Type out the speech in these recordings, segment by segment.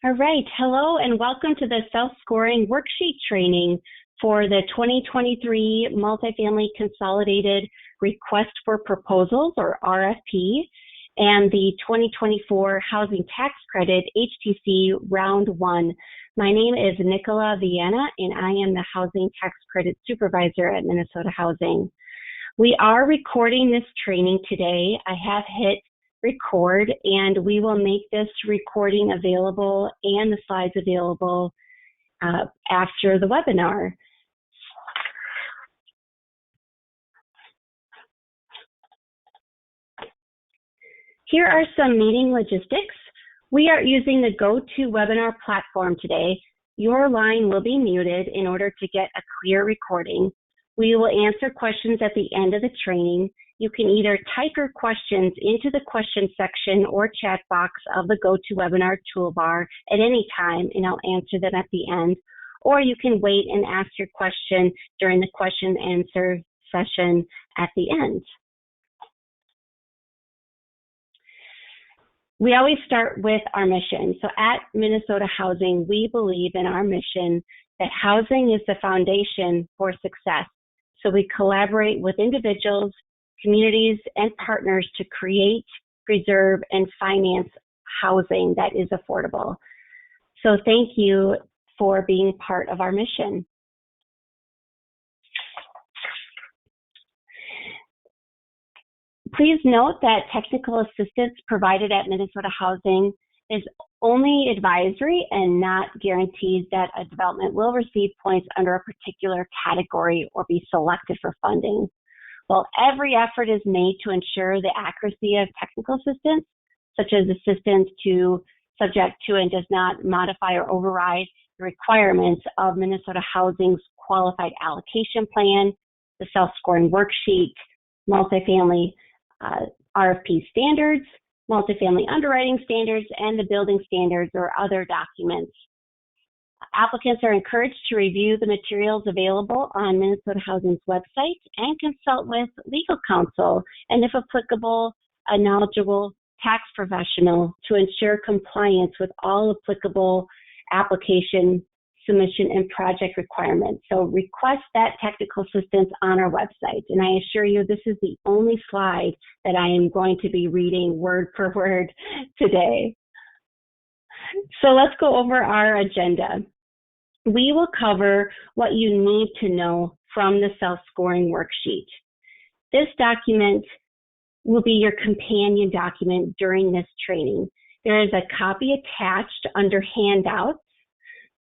All right, hello and welcome to the Self-Scoring Worksheet training for the 2023 Multifamily Consolidated Request for Proposals, or RFP, and the 2024 Housing Tax Credit, HTC, Round 1. My name is Nicola Viena, and I am the Housing Tax Credit Supervisor at Minnesota Housing. We are recording this training today. I have hit record, and we will make this recording available and the slides available after the webinar. Here are some meeting logistics. We are using the GoToWebinar platform today. Your line will be muted in order to get a clear recording. We will answer questions at the end of the training. You can either type your questions into the question section or chat box of the GoToWebinar toolbar at any time, and I'll answer them at the end. Or you can wait and ask your question during the question and answer session at the end. We always start with our mission. So at Minnesota Housing, we believe in our mission that housing is the foundation for success. So we collaborate with individuals, communities, and partners to create, preserve, and finance housing that is affordable. So thank you for being part of our mission. Please note that technical assistance provided at Minnesota Housing is only advisory and not guarantees that a development will receive points under a particular category or be selected for funding. While every effort is made to ensure the accuracy of technical assistance, such as assistance subject to and does not modify or override the requirements of Minnesota Housing's Qualified Allocation Plan, the Self-Scoring Worksheet, multifamily RFP standards, multifamily underwriting standards, and the building standards or other documents. Applicants are encouraged to review the materials available on Minnesota Housing's website and consult with legal counsel and, if applicable, a knowledgeable tax professional to ensure compliance with all applicable application, submission, and project requirements. So request that technical assistance on our website. And I assure you, this is the only slide that I am going to be reading word for word today. So let's go over our agenda. We will cover what you need to know from the self-scoring worksheet. This document will be your companion document during this training. There is a copy attached under handouts.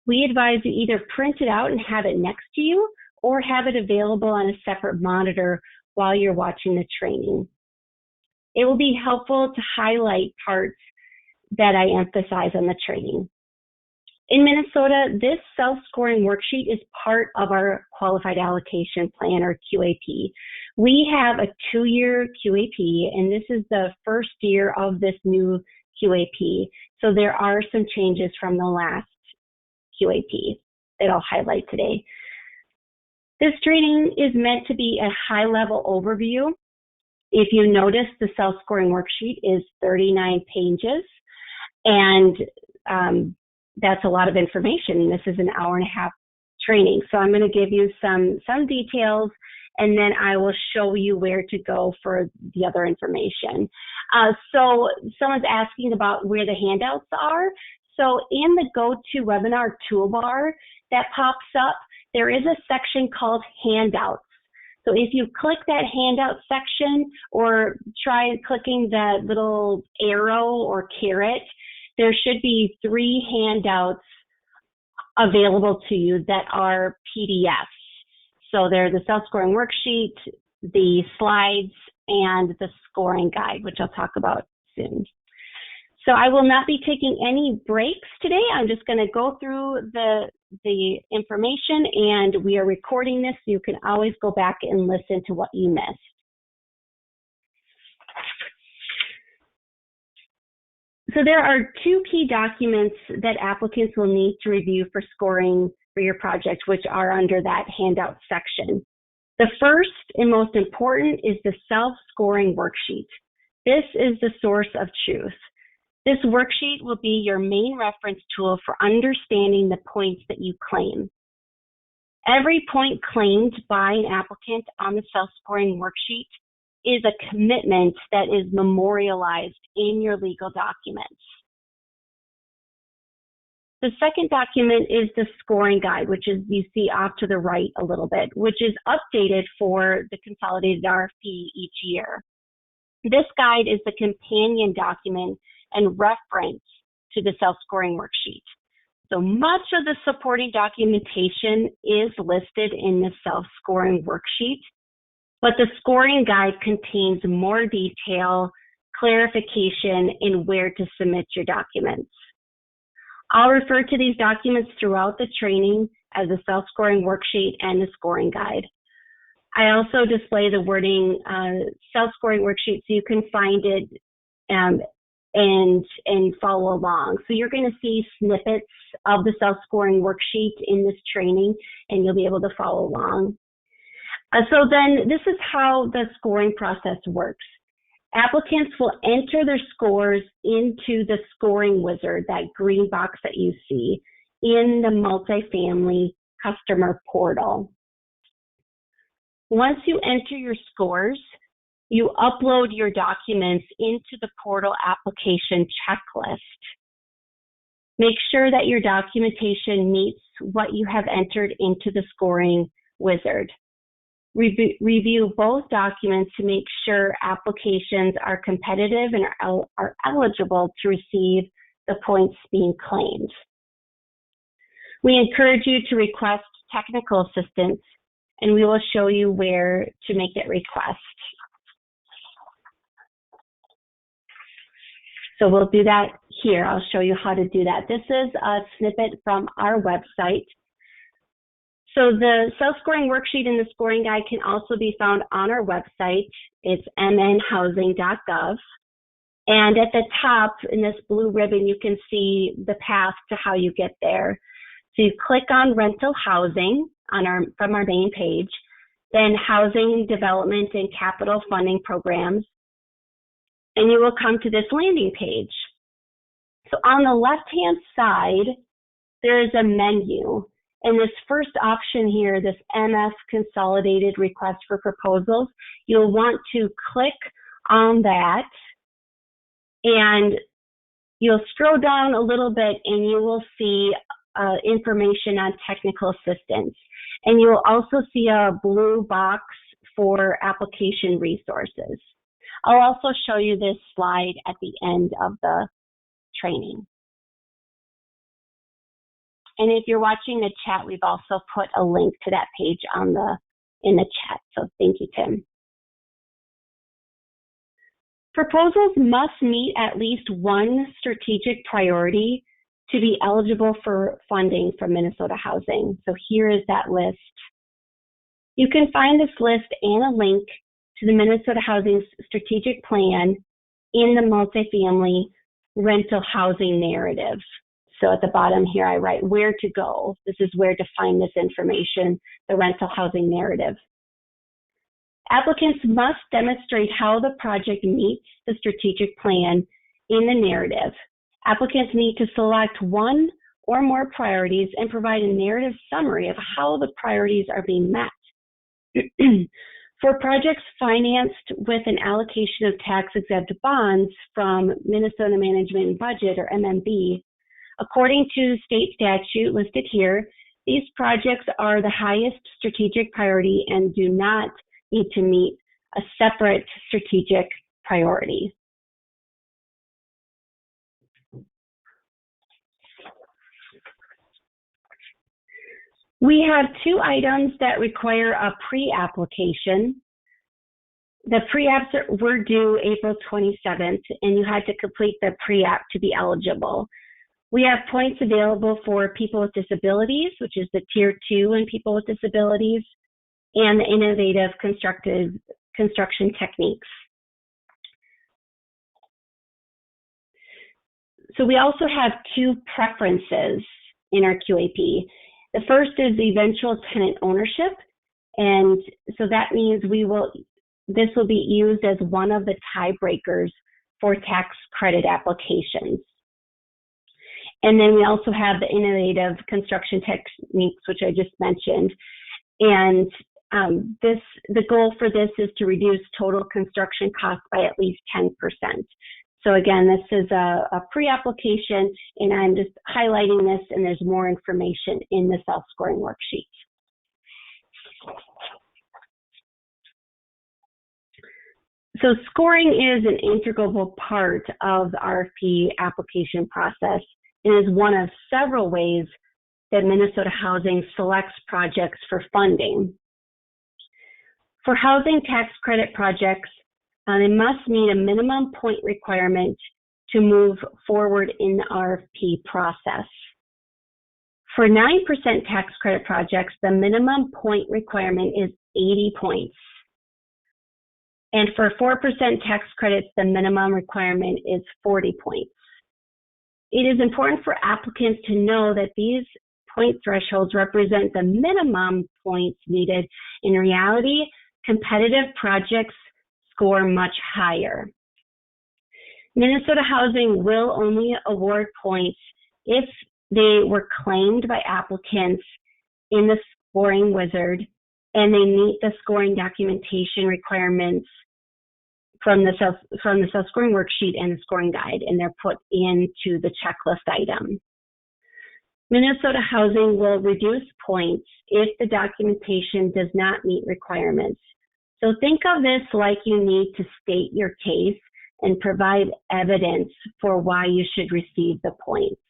We advise you either print it out and have it next to you or have it available on a separate monitor while you're watching the training. It will be helpful to highlight parts that I emphasize on the training. In Minnesota, this self-scoring worksheet is part of our Qualified Allocation Plan, or QAP. We have a 2-year QAP, and this is the first year of this new QAP. So there are some changes from the last QAP that I'll highlight today. This training is meant to be a high-level overview. If you notice, the self-scoring worksheet is 39 pages, and that's a lot of information. This is an hour-and-a-half training. So I'm going to give you some details, and then I will show you where to go for the other information. So someone's asking about where the handouts are. So in the GoToWebinar toolbar that pops up, there is a section called Handouts. So if you click that handout section or try clicking the little arrow or caret, there should be 3 handouts available to you that are PDFs. So they're the self-scoring worksheet, the slides, and the scoring guide, which I'll talk about soon. So I will not be taking any breaks today. I'm just going to go through the information, and we are recording this, so you can always go back and listen to what you missed. So there are 2 key documents that applicants will need to review for scoring for your project, which are under that handout section. The first and most important is the self-scoring worksheet. This is the source of truth. This worksheet will be your main reference tool for understanding the points that you claim. Every point claimed by an applicant on the self-scoring worksheet is a commitment that is memorialized in your legal documents. The second document is the scoring guide, which is, you see off to the right a little bit, which is updated for the consolidated RFP each year. This guide is the companion document and reference to the self-scoring worksheet. So much of the supporting documentation is listed in the self-scoring worksheet, but the scoring guide contains more detail, clarification, and where to submit your documents. I'll refer to these documents throughout the training as the self-scoring worksheet and the scoring guide. I also display the wording self-scoring worksheet so you can find it and follow along. So you're going to see snippets of the self-scoring worksheet in this training, and you'll be able to follow along. So then this is how the scoring process works. Applicants will enter their scores into the scoring wizard, that green box that you see, in the multifamily customer portal. Once you enter your scores, you upload your documents into the portal application checklist. Make sure that your documentation meets what you have entered into the scoring wizard. Review both documents to make sure applications are competitive and are eligible to receive the points being claimed. We encourage you to request technical assistance, and we will show you where to make that request. So we'll do that here. I'll show you how to do that. This is a snippet from our website. So the self-scoring worksheet and the scoring guide can also be found on our website. It's mnhousing.gov. And at the top in this blue ribbon, you can see the path to how you get there. So you click on rental housing from our main page, then housing development and capital funding programs, and you will come to this landing page. So on the left-hand side, there is a menu. And this first option here, this MS Consolidated Request for Proposals, you'll want to click on that, and you'll scroll down a little bit and you will see information on technical assistance. And you'll also see a blue box for application resources. I'll also show you this slide at the end of the training. And if you're watching the chat, we've also put a link to that page in the chat. So thank you, Tim. Proposals must meet at least one strategic priority to be eligible for funding from Minnesota Housing. So here is that list. You can find this list and a link to the Minnesota Housing Strategic Plan in the multifamily rental housing narrative. So at the bottom here, I write where to go. This is where to find this information, the rental housing narrative. Applicants must demonstrate how the project meets the strategic plan in the narrative. Applicants need to select one or more priorities and provide a narrative summary of how the priorities are being met. For projects financed with an allocation of tax-exempt bonds from Minnesota Management and Budget, or MMB, according to state statute listed here, these projects are the highest strategic priority and do not need to meet a separate strategic priority. We have two items that require a pre-application. The pre-apps were due April 27th, and you had to complete the pre-app to be eligible. We have points available for people with disabilities, which is the Tier 2 in people with disabilities, and the innovative construction techniques. So we also have two preferences in our QAP. The first is eventual tenant ownership, and so that means this will be used as one of the tiebreakers for tax credit applications. And then we also have the innovative construction techniques, which I just mentioned. And the goal for this is to reduce total construction costs by at least 10%. So again, this is a pre-application, and I'm just highlighting this, and there's more information in the self-scoring worksheet. So scoring is an integral part of the RFP application process and is one of several ways that Minnesota Housing selects projects for funding. For housing tax credit projects, they must meet a minimum point requirement to move forward in the RFP process. For 9% tax credit projects, the minimum point requirement is 80 points. And for 4% tax credits, the minimum requirement is 40 points. It is important for applicants to know that these point thresholds represent the minimum points needed. In reality, competitive projects score much higher. Minnesota Housing will only award points if they were claimed by applicants in the scoring wizard and they meet the scoring documentation requirements from the self-scoring worksheet and the scoring guide, and they're put into the checklist item. Minnesota Housing will reduce points if the documentation does not meet requirements. So think of this like you need to state your case and provide evidence for why you should receive the points.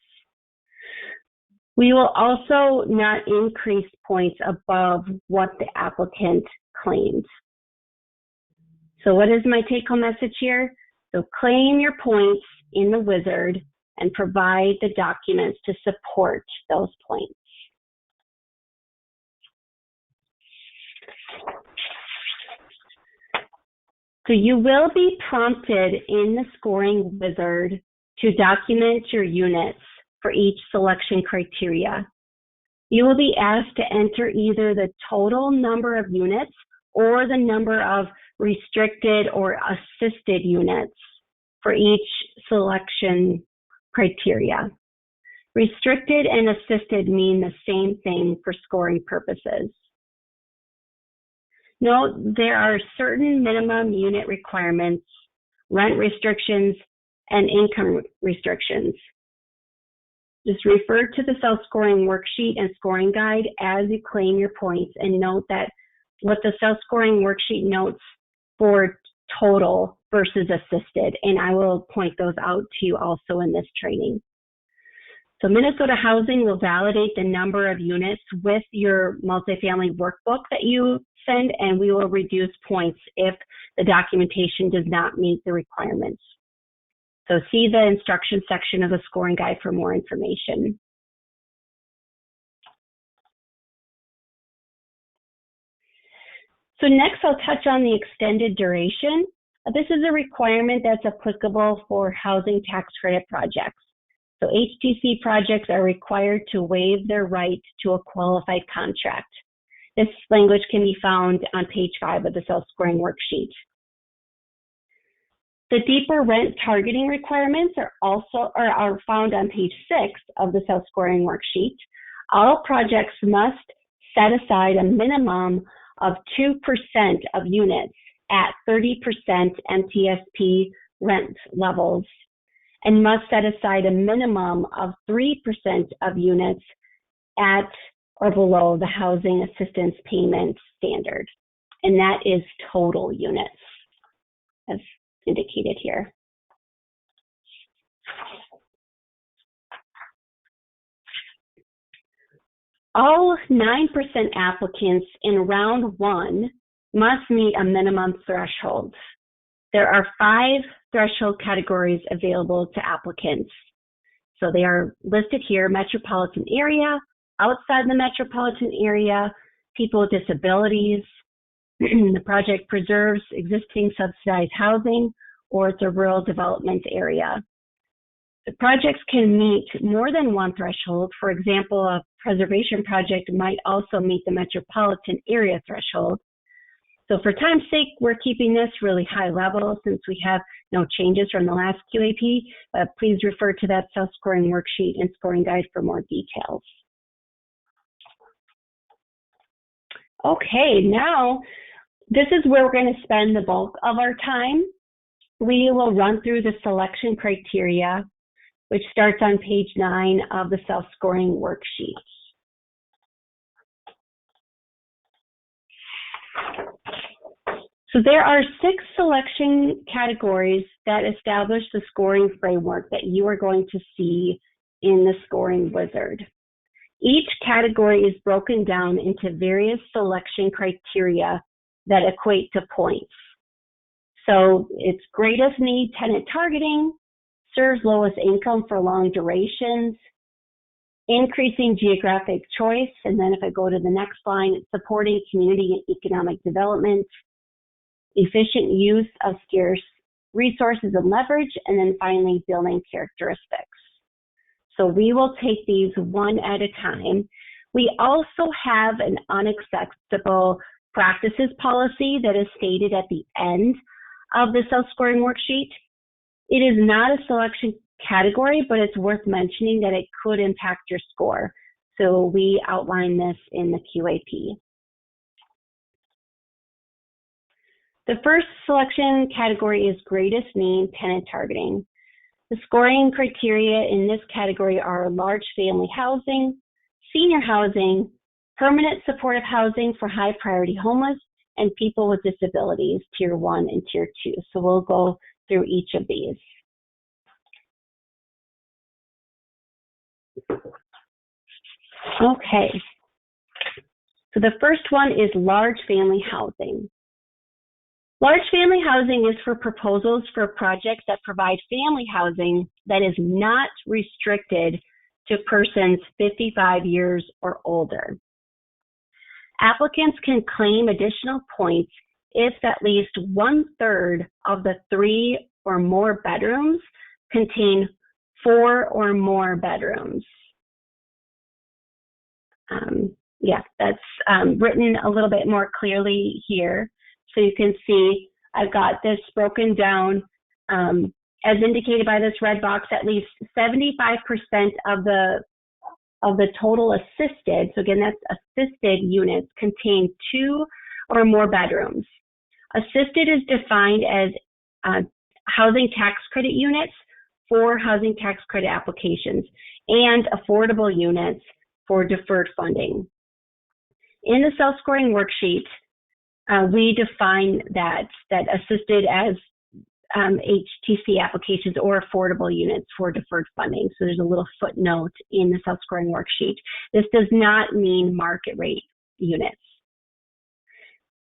We will also not increase points above what the applicant claimed. So what is my take-home message here? So claim your points in the wizard and provide the documents to support those points. So you will be prompted in the scoring wizard to document your units for each selection criteria. You will be asked to enter either the total number of units or the number of restricted or assisted units for each selection criteria. Restricted and assisted mean the same thing for scoring purposes. Note, there are certain minimum unit requirements, rent restrictions, and income restrictions. Just refer to the self-scoring worksheet and scoring guide as you claim your points, and note that what the self-scoring worksheet notes for total versus assisted, and I will point those out to you also in this training. So Minnesota Housing will validate the number of units with your multifamily workbook that you send, and we will reduce points if the documentation does not meet the requirements. So see the instruction section of the scoring guide for more information. So next I'll touch on the extended duration. This is a requirement that's applicable for housing tax credit projects. So HTC projects are required to waive their right to a qualified contract. This language can be found on page 5 of the self-scoring worksheet. The deeper rent targeting requirements are found on page 6 of the self-scoring worksheet. All projects must set aside a minimum of 2% of units at 30% MTSP rent levels, and must set aside a minimum of 3% of units at or below the housing assistance payment standard. And that is total units, as indicated here. All 9% applicants in round 1 must meet a minimum threshold. There are 5 threshold categories available to applicants. So they are listed here: metropolitan area, outside the metropolitan area, people with disabilities, the project preserves existing subsidized housing, or it's a rural development area. The projects can meet more than one threshold. For example, a preservation project might also meet the metropolitan area threshold. So for time's sake, we're keeping this really high level since we have no changes from the last QAP. Please refer to that self-scoring worksheet and scoring guide for more details. Okay, now this is where we're going to spend the bulk of our time. We will run through the selection criteria, which starts on page 9 of the self-scoring worksheet. So there are 6 selection categories that establish the scoring framework that you are going to see in the scoring wizard. Each category is broken down into various selection criteria that equate to points. So it's greatest need tenant targeting, serves lowest income for long durations, increasing geographic choice, and then if I go to the next line, it's supporting community and economic development, efficient use of scarce resources and leverage, and then finally building characteristics. So we will take these one at a time. We also have an unacceptable practices policy that is stated at the end of the self-scoring worksheet. It is not a selection category, but it's worth mentioning that it could impact your score. So we outline this in the QAP. The first selection category is greatest need tenant targeting. The scoring criteria in this category are large family housing, senior housing, permanent supportive housing for high priority homeless, and people with disabilities, tier 1 and tier 2. So we'll go through each of these. Okay. So the first one is large family housing. Large family housing is for proposals for projects that provide family housing that is not restricted to persons 55 years or older. Applicants can claim additional points if at least 1/3 of the 3 or more bedrooms contain 4 or more bedrooms. That's written a little bit more clearly here. So you can see I've got this broken down as indicated by this red box. At least 75% of the total assisted, so again, that's assisted units, contain 2 or more bedrooms. Assisted is defined as housing tax credit units for housing tax credit applications and affordable units for deferred funding. In the self-scoring worksheet, we define that assisted as HTC applications or affordable units for deferred funding. So there's a little footnote in the self-scoring worksheet. This does not mean market rate units.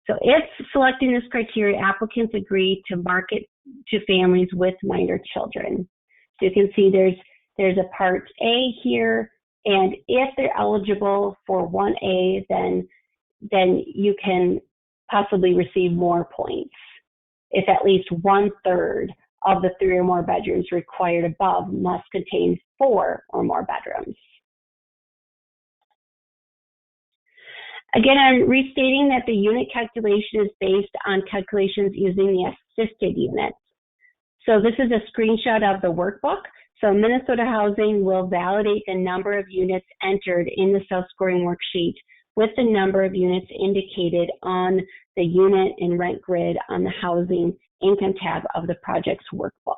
So if selecting this criteria, applicants agree to market to families with minor children. So you can see there's a part A here, and if they're eligible for 1A, then you can possibly receive more points if at least 1/3 of the 3 or more bedrooms required above must contain 4 or more bedrooms. Again, I'm restating that the unit calculation is based on calculations using the assisted units. So this is a screenshot of the workbook. So Minnesota Housing will validate the number of units entered in the self-scoring worksheet with the number of units indicated on the unit and rent grid on the housing income tab of the project's workbook.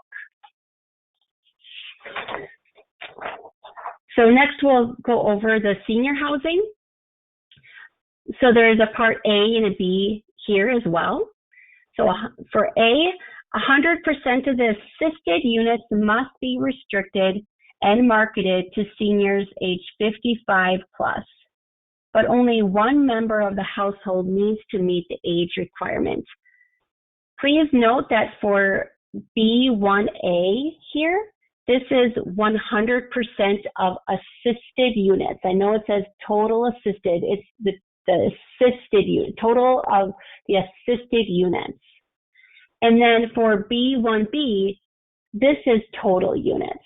So next we'll go over the senior housing. So there's a part A and a B here as well. So for A, 100% of the assisted units must be restricted and marketed to seniors age 55 plus. But only one member of the household needs to meet the age requirement. Please note that for B1A here, this is 100% of assisted units. I know it says total assisted. It's the assisted unit, total of the assisted units. And then for B1B, this is total units.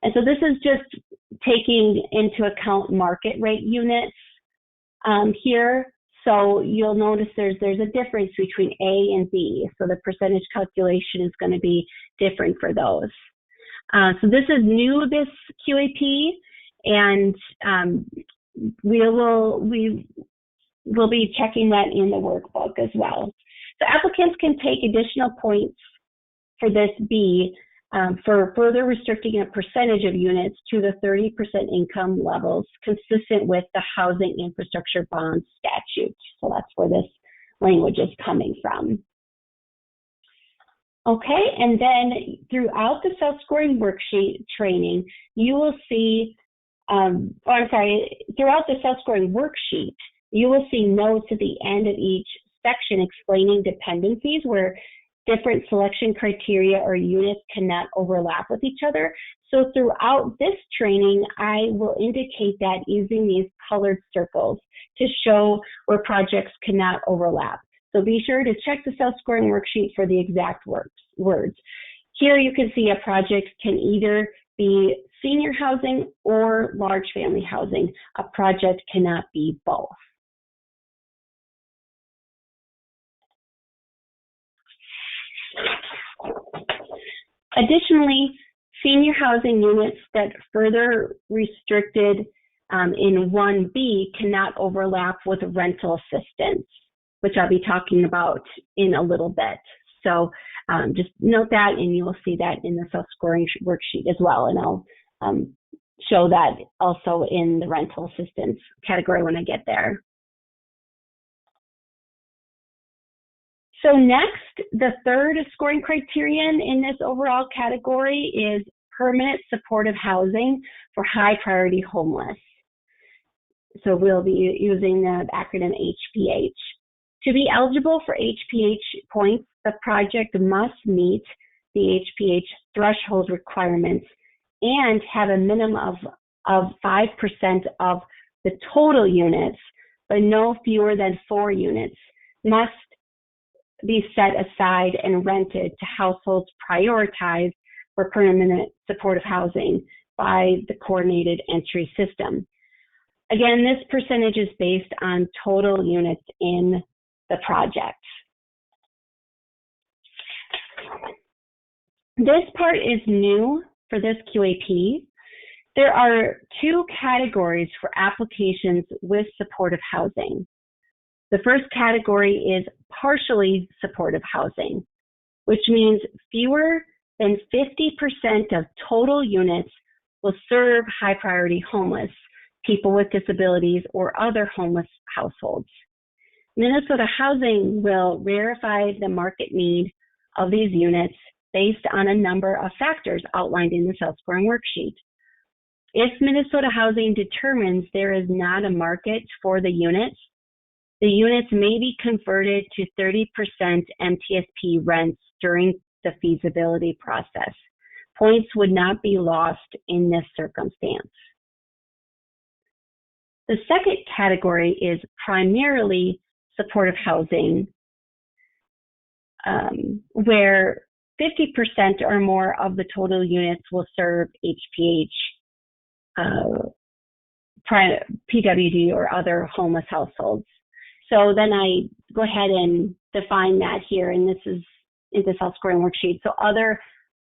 And so this is just taking into account market rate units here. So you'll notice there's a difference between A and B. So the percentage calculation is going to be different for those. So this is new, this QAP, and we will be checking that in the workbook as well. So applicants can take additional points for this B for further restricting a percentage of units to the 30% income levels consistent with the Housing Infrastructure Bond statute. So that's where this language is coming from. Okay, and then throughout the self-scoring worksheet training, you will see, throughout the self-scoring worksheet, you will see notes at the end of each section explaining dependencies where different selection criteria or units cannot overlap with each other. So throughout this training, I will indicate that using these colored circles to show where projects cannot overlap. So be sure to check the self-scoring worksheet for the exact words. Here you can see a project can either be senior housing or large family housing. A project cannot be both. Additionally, senior housing units that further restricted in 1B cannot overlap with rental assistance, which I'll be talking about in a little bit. So just note that, and you will see that in the self-scoring worksheet as well. And I'll show that also in the rental assistance category when I get there. So next, the third scoring criterion in this overall category is permanent supportive housing for high priority homeless. So we'll be using the acronym HPH. To be eligible for HPH points, the project must meet the HPH threshold requirements and have a minimum of 5% of the total units, but no fewer than 4 units must be set aside and rented to households prioritized for permanent supportive housing by the coordinated entry system. Again, this percentage is based on total units in the project. This part is new for this QAP. There are 2 categories for applications with supportive housing. The first category is partially supportive housing, which means fewer than 50% of total units will serve high priority homeless, people with disabilities, or other homeless households. Minnesota Housing will verify the market need of these units based on a number of factors outlined in the self-scoring worksheet. If Minnesota Housing determines there is not a market for the units may be converted to 30% MTSP rents during the feasibility process. Points would not be lost in this circumstance. The second category is primarily supportive housing, where 50% or more of the total units will serve HPH, PWD, or other homeless households. So then I go ahead and define that here, and this is in the self-scoring worksheet. So other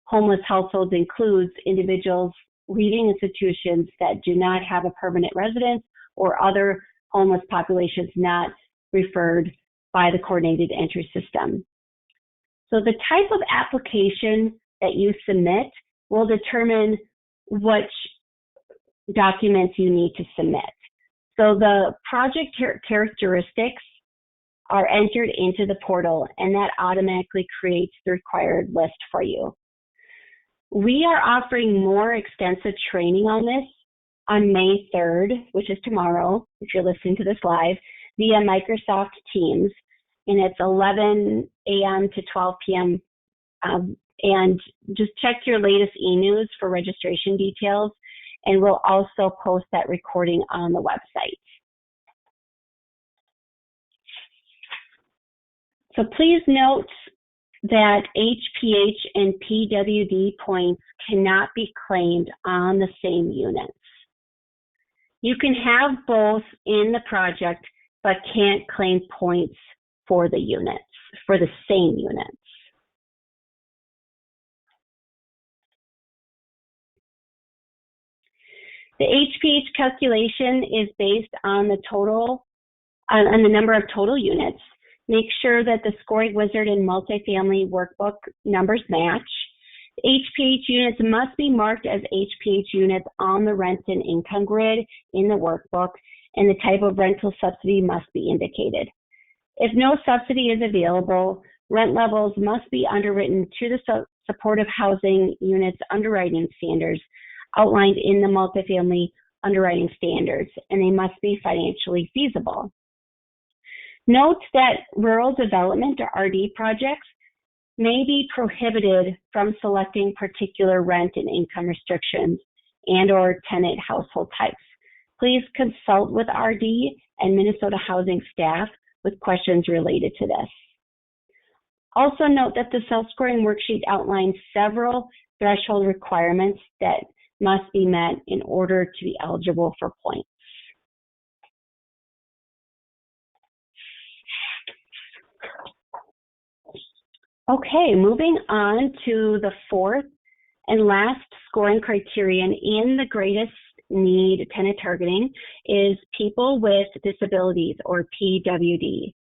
homeless households includes individuals leaving institutions that do not have a permanent residence or other homeless populations not referred by the coordinated entry system. So the type of application that you submit will determine which documents you need to submit. So the project characteristics are entered into the portal, and that automatically creates the required list for you. We are offering more extensive training on this on May 3rd, which is tomorrow, if you're listening to this live, via Microsoft Teams, and it's 11 a.m. to 12 p.m. And just check your latest e-news for registration details, and we'll also post that recording on the website. So please note that HPH and PWD points cannot be claimed on the same units. You can have both in the project but can't claim points for the units, for the same units. The HPH calculation is based on the total, on the number of total units. Make sure that the scoring wizard and multifamily workbook numbers match. HPH units must be marked as HPH units on the rent and income grid in the workbook, and the type of rental subsidy must be indicated. If no subsidy is available, rent levels must be underwritten to the supportive housing units underwriting standards outlined in the multifamily underwriting standards, and they must be financially feasible. Note that rural development or RD projects may be prohibited from selecting particular rent and income restrictions and/or tenant household types. Please consult with RD and Minnesota Housing staff with questions related to this. Also note that the self-scoring worksheet outlines several threshold requirements that must be met in order to be eligible for points. Okay, moving on to the fourth and last scoring criterion in the greatest need tenant targeting is people with disabilities, or PWD.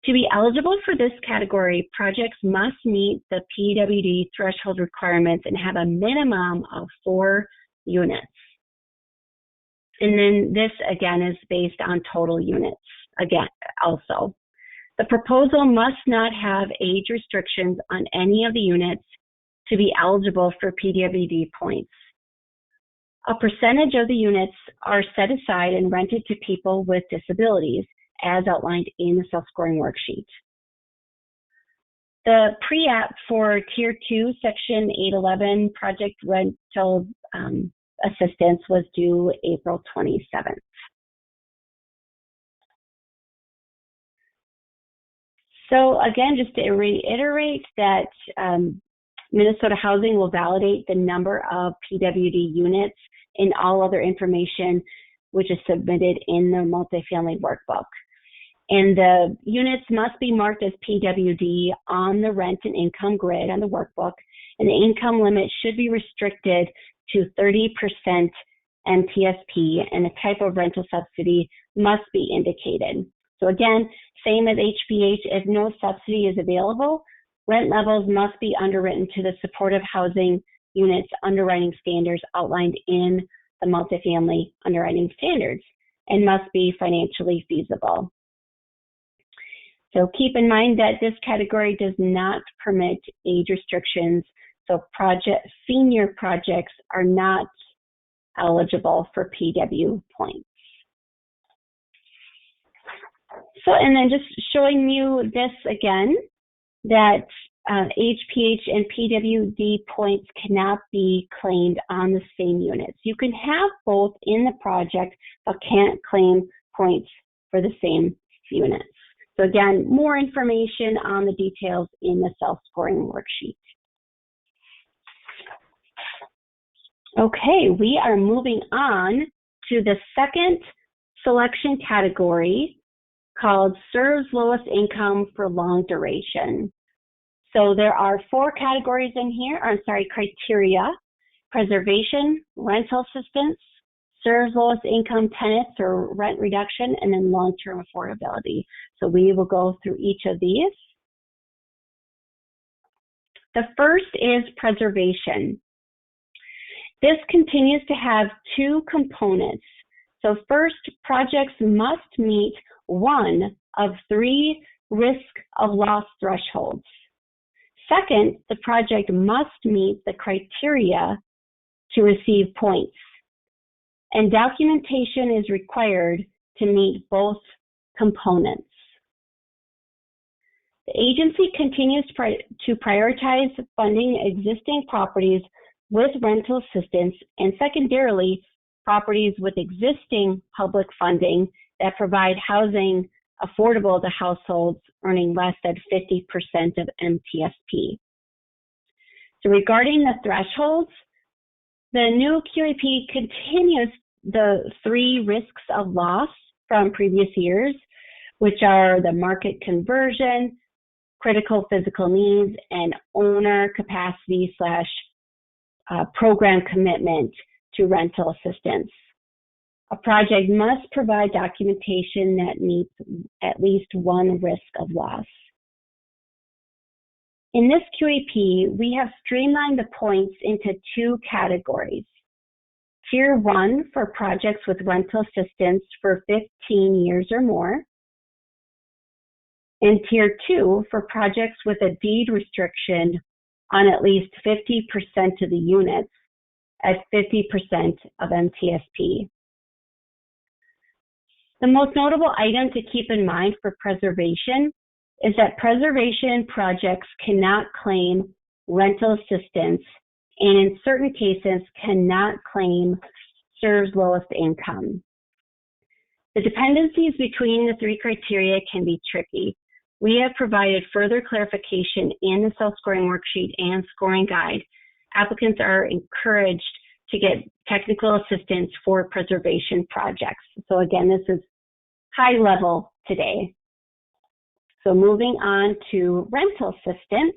To be eligible for this category, projects must meet the PWD threshold requirements and have a minimum of 4 units. And then this again is based on total units, again, also. The proposal must not have age restrictions on any of the units to be eligible for PWD points. A percentage of the units are set aside and rented to people with disabilities, as outlined in the self-scoring worksheet. The pre-app for Tier 2, Section 811 project rental assistance was due April 27th. So again, just to reiterate that Minnesota Housing will validate the number of PWD units and all other information which is submitted in the multifamily workbook. And the units must be marked as PWD on the rent and income grid on the workbook, and the income limit should be restricted to 30% MTSP, and the type of rental subsidy must be indicated. So again, same as HPH, if no subsidy is available, rent levels must be underwritten to the supportive housing units underwriting standards outlined in the multifamily underwriting standards and must be financially feasible. So keep in mind that this category does not permit age restrictions, so senior projects are not eligible for PW points. So, and then just showing you this again, that HPH and PWD points cannot be claimed on the same units. You can have both in the project, but can't claim points for the same units. So again, more information on the details in the self-scoring worksheet. Okay, we are moving on to the second selection category called serves lowest income for long duration. So there are 4 categories in here, criteria: preservation, rental assistance, serves lowest income tenants or rent reduction, and then long-term affordability. So we will go through each of these. The first is preservation. This continues to have 2 components. So first, projects must meet 1 of 3 risk of loss thresholds. Second, the project must meet the criteria to receive points, and documentation is required to meet both components. The agency continues to prioritize funding existing properties with rental assistance, and secondarily, properties with existing public funding that provide housing affordable to households earning less than 50% of MTSP. So regarding the thresholds, the new QAP continues the 3 risks of loss from previous years, which are the market conversion, critical physical needs, and owner capacity / program commitment to rental assistance. A project must provide documentation that meets at least one risk of loss. In this QAP, we have streamlined the points into two categories. Tier 1 for projects with rental assistance for 15 years or more, and Tier 2 for projects with a deed restriction on at least 50% of the units at 50% of MTSP. The most notable item to keep in mind for preservation is that preservation projects cannot claim rental assistance and in certain cases cannot claim CSRS lowest income. The dependencies between the three criteria can be tricky. We have provided further clarification in the self-scoring worksheet and scoring guide. Applicants are encouraged to get technical assistance for preservation projects. So again, this is high level today. So moving on to rental assistance.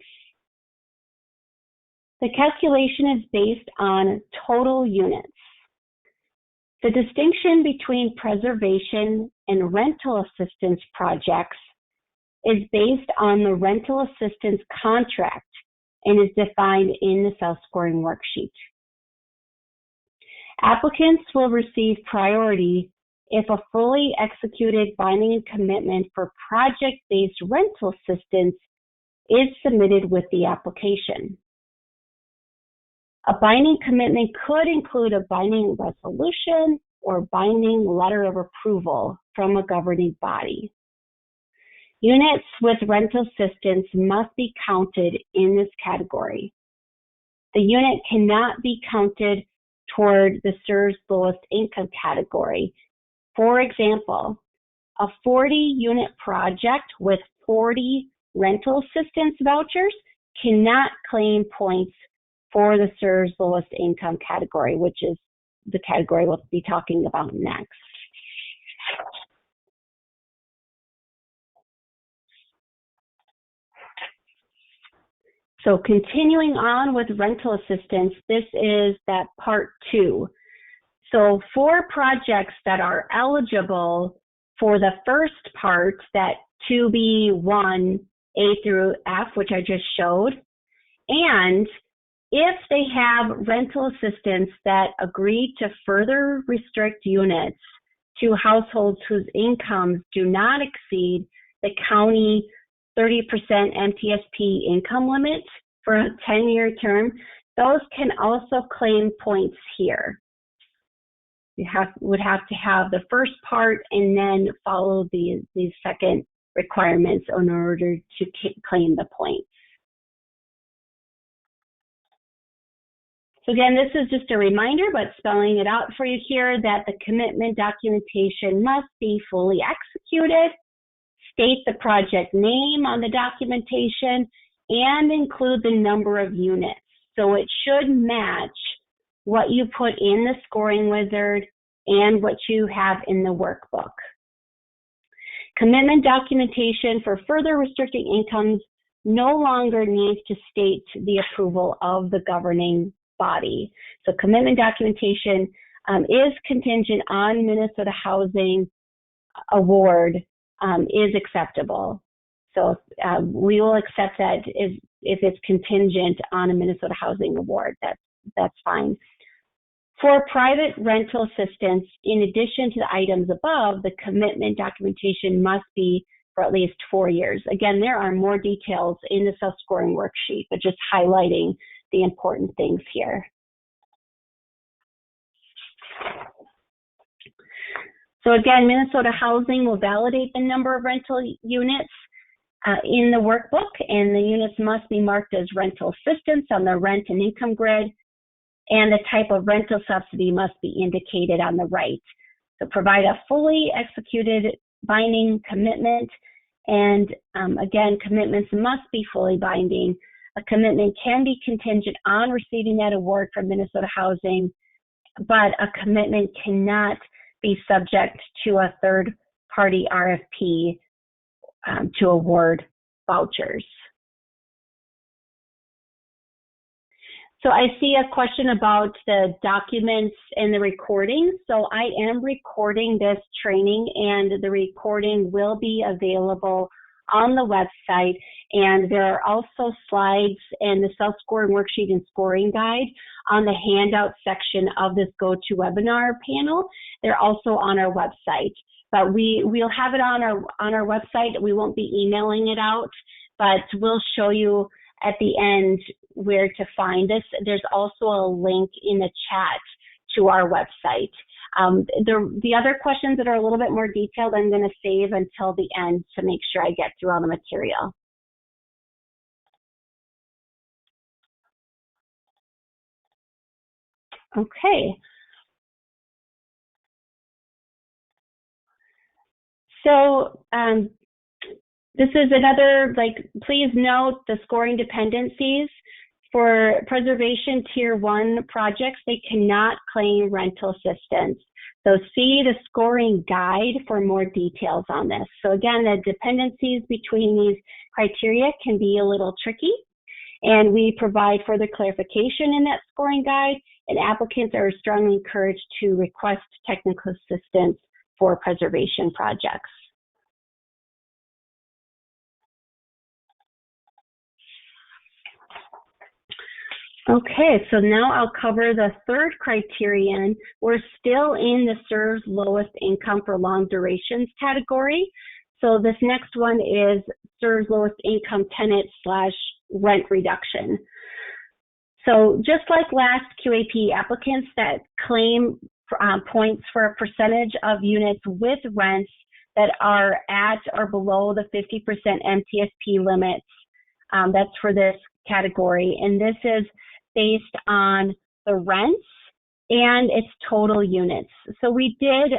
The calculation is based on total units. The distinction between preservation and rental assistance projects is based on the rental assistance contract and is defined in the self-scoring worksheet. Applicants will receive priority if a fully executed binding commitment for project-based rental assistance is submitted with the application. A binding commitment could include a binding resolution or binding letter of approval from a governing body. Units with rental assistance must be counted in this category. The unit cannot be counted toward the CSRS lowest income category. For example, a 40-unit project with 40 rental assistance vouchers cannot claim points for the CSRS lowest income category, which is the category we'll be talking about next. So continuing on with rental assistance, this is that part 2. So for projects that are eligible for the first part, that 2B1, A through F, which I just showed, and if they have rental assistance that agree to further restrict units to households whose incomes do not exceed the county 30% MTSP income limit for a 10-year term, those can also claim points here. You would have to have the first part and then follow the second requirements in order to claim the points. So again, this is just a reminder, but spelling it out for you here, that the commitment documentation must be fully executed, state the project name on the documentation, and include the number of units. So it should match what you put in the scoring wizard and what you have in the workbook. Commitment documentation for further restricting incomes no longer needs to state the approval of the governing body. So commitment documentation is contingent on Minnesota Housing Award is acceptable. So we will accept that if it's contingent on a Minnesota Housing Award. That's fine. For private rental assistance, in addition to the items above, the commitment documentation must be for at least 4 years. Again, there are more details in the self-scoring worksheet, but just highlighting the important things here. So again, Minnesota Housing will validate the number of rental units in the workbook, and the units must be marked as rental assistance on the rent and income grid, and the type of rental subsidy must be indicated on the right. So provide a fully executed binding commitment, and again, commitments must be fully binding. A commitment can be contingent on receiving that award from Minnesota Housing, but a commitment cannot be subject to a third party RFP to award vouchers. So I see a question about the documents and the recording. So I am recording this training, and the recording will be available on the website. And there are also slides and the self-scoring worksheet and scoring guide on the handout section of this GoToWebinar panel. They're also on our website, but we'll have it on our website. We won't be emailing it out, but we'll show you at the end where to find this. There's also a link in the chat to our website. The other questions that are a little bit more detailed, I'm going to save until the end to make sure I get through all the material. Okay. So this is another, please note the scoring dependencies. For preservation tier 1 projects, they cannot claim rental assistance. So see the scoring guide for more details on this. So again, the dependencies between these criteria can be a little tricky, and we provide further clarification in that scoring guide, and applicants are strongly encouraged to request technical assistance for preservation projects. Okay, so now I'll cover the third criterion. We're still in the serves lowest income for long durations category. So this next one is serves lowest income tenant / rent reduction. So just like last QAP, applicants that claim points for a percentage of units with rents that are at or below the 50% MTSP limits, that's for this category. And this is based on the rents and its total units. So we did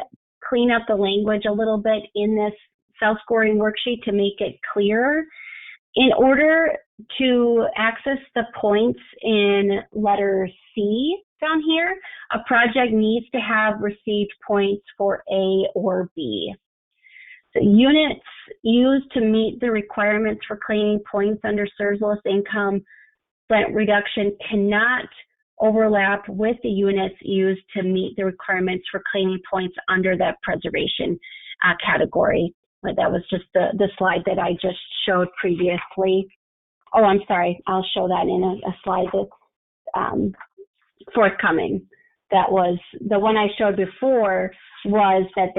clean up the language a little bit in this self-scoring worksheet to make it clearer. In order to access the points in letter C down here, a project needs to have received points for A or B. The units used to meet the requirements for claiming points under serves lowest income rent reduction cannot overlap with the units used to meet the requirements for claiming points under the preservation category. But that was just the slide that I just showed previously. Oh, I'm sorry. I'll show that in a slide that's forthcoming. That was the one I showed before, was that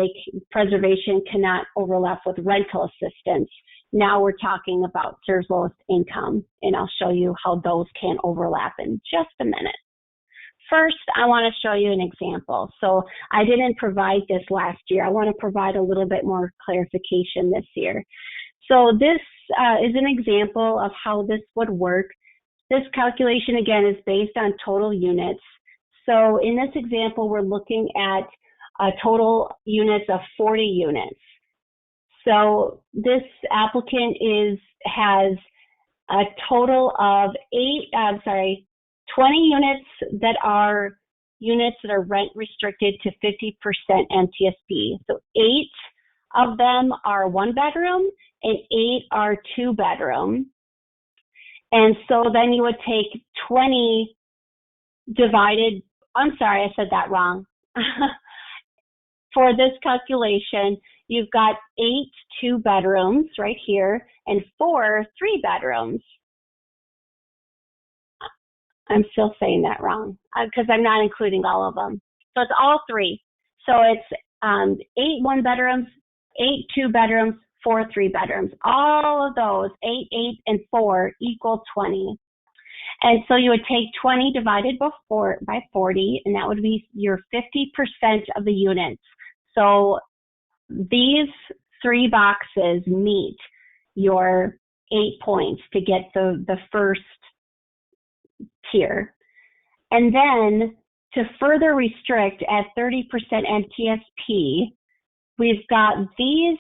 preservation cannot overlap with rental assistance. Now we're talking about serves lowest income, and I'll show you how those can overlap in just a minute. First, I want to show you an example. So I didn't provide this last year. I want to provide a little bit more clarification this year. So this is an example of how this would work. This calculation, again, is based on total units. So in this example, we're looking at total units of 40 units. So this applicant has a total of 20 units that are rent restricted to 50% MTSP. So 8 of them are 1 bedroom and 8 are 2 bedroom. And so then you would take 20 divided, I'm sorry, I said that wrong. For this calculation, you've got 8 2 bedrooms right here and 4 3 bedrooms. I'm still saying that wrong because I'm not including all of them. So it's all 3. So it's 8 1 bedrooms, 8 2 bedrooms, 4 3 bedrooms. All of those, 8, 8, and 4 equal 20. And so you would take 20 divided by 40, and that would be your 50% of the units. So these 3 boxes meet your 8 points to get the first tier. And then to further restrict at 30% MTSP, we've got these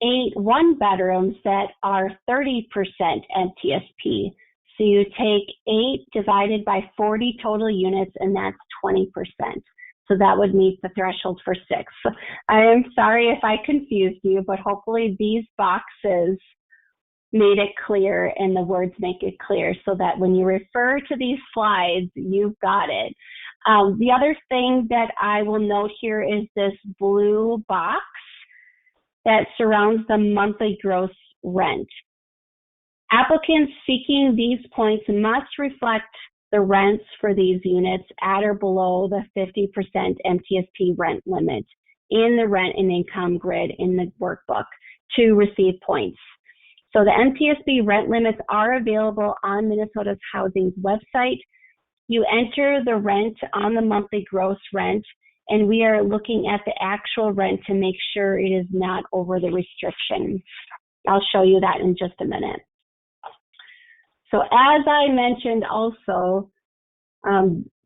8 1 bedrooms that are 30% MTSP. So you take 8 divided by 40 total units, and that's 20%. So that would meet the threshold for 6. I am sorry if I confused you, but hopefully these boxes made it clear and the words make it clear so that when you refer to these slides, you've got it. The other thing that I will note here is this blue box that surrounds the monthly gross rent. Applicants seeking these points must reflect the rents for these units at or below the 50% MTSP rent limit in the rent and income grid in the workbook to receive points. So the MTSP rent limits are available on Minnesota's Housing's website. You enter the rent on the monthly gross rent, and we are looking at the actual rent to make sure it is not over the restriction. I'll show you that in just a minute. So as I mentioned also,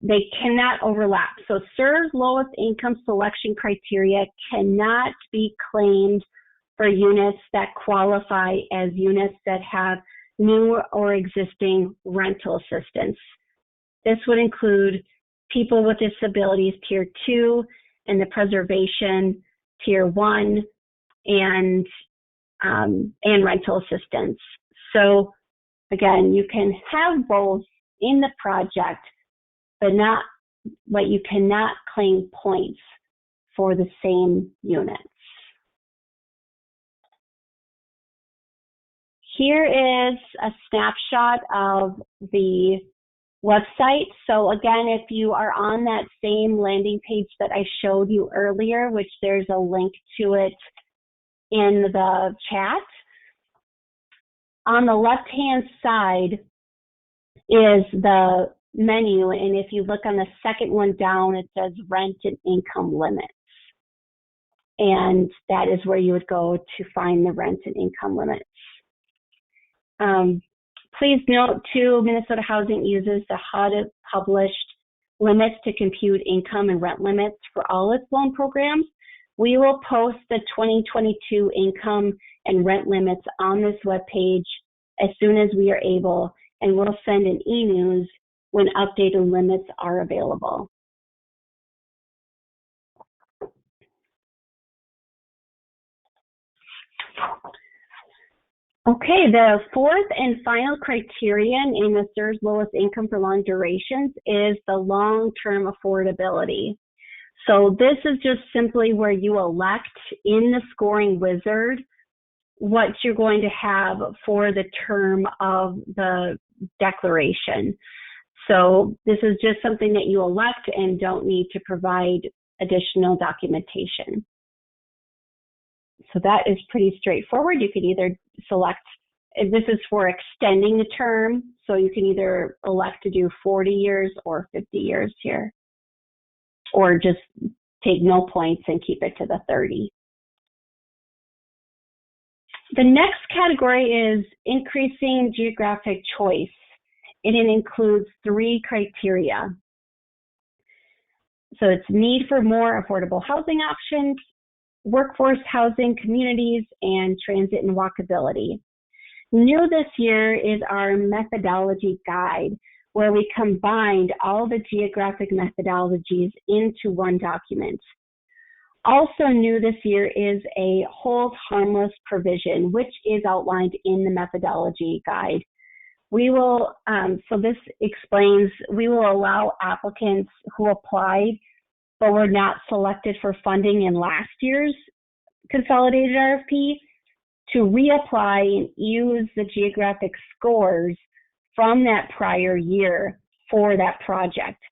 they cannot overlap. So CER's lowest income selection criteria cannot be claimed for units that qualify as units that have new or existing rental assistance. This would include people with disabilities Tier 2 and the preservation Tier 1 and rental assistance. So again, you can have both in the project, but you cannot claim points for the same units. Here is a snapshot of the website. So again, if you are on that same landing page that I showed you earlier, which there's a link to it in the chat, on the left-hand side is the menu, and if you look on the second one down, it says rent and income limits. And that is where you would go to find the rent and income limits. Please note too, Minnesota Housing uses the HUD published limits to compute income and rent limits for all its loan programs. We will post the 2022 income and rent limits on this webpage as soon as we are able, and we'll send an e-news when updated limits are available. Okay, the fourth and final criterion in the CER's lowest income for long durations is the long-term affordability. So this is just simply where you elect in the scoring wizard what you're going to have for the term of the declaration. So this is just something that you elect and don't need to provide additional documentation. So that is pretty straightforward. You can either select, this is for extending the term, so you can either elect to do 40 years or 50 years here, or just take no points and keep it to the 30. The next category is increasing geographic choice, and it includes 3 criteria. So it's need for more affordable housing options, workforce housing communities, and transit and walkability. New this year is our methodology guide, where we combined all the geographic methodologies into one document. Also new this year is a hold harmless provision, which is outlined in the methodology guide. We will, so this explains, we will allow applicants who applied but were not selected for funding in last year's consolidated RFP to reapply and use the geographic scores from that prior year for that project.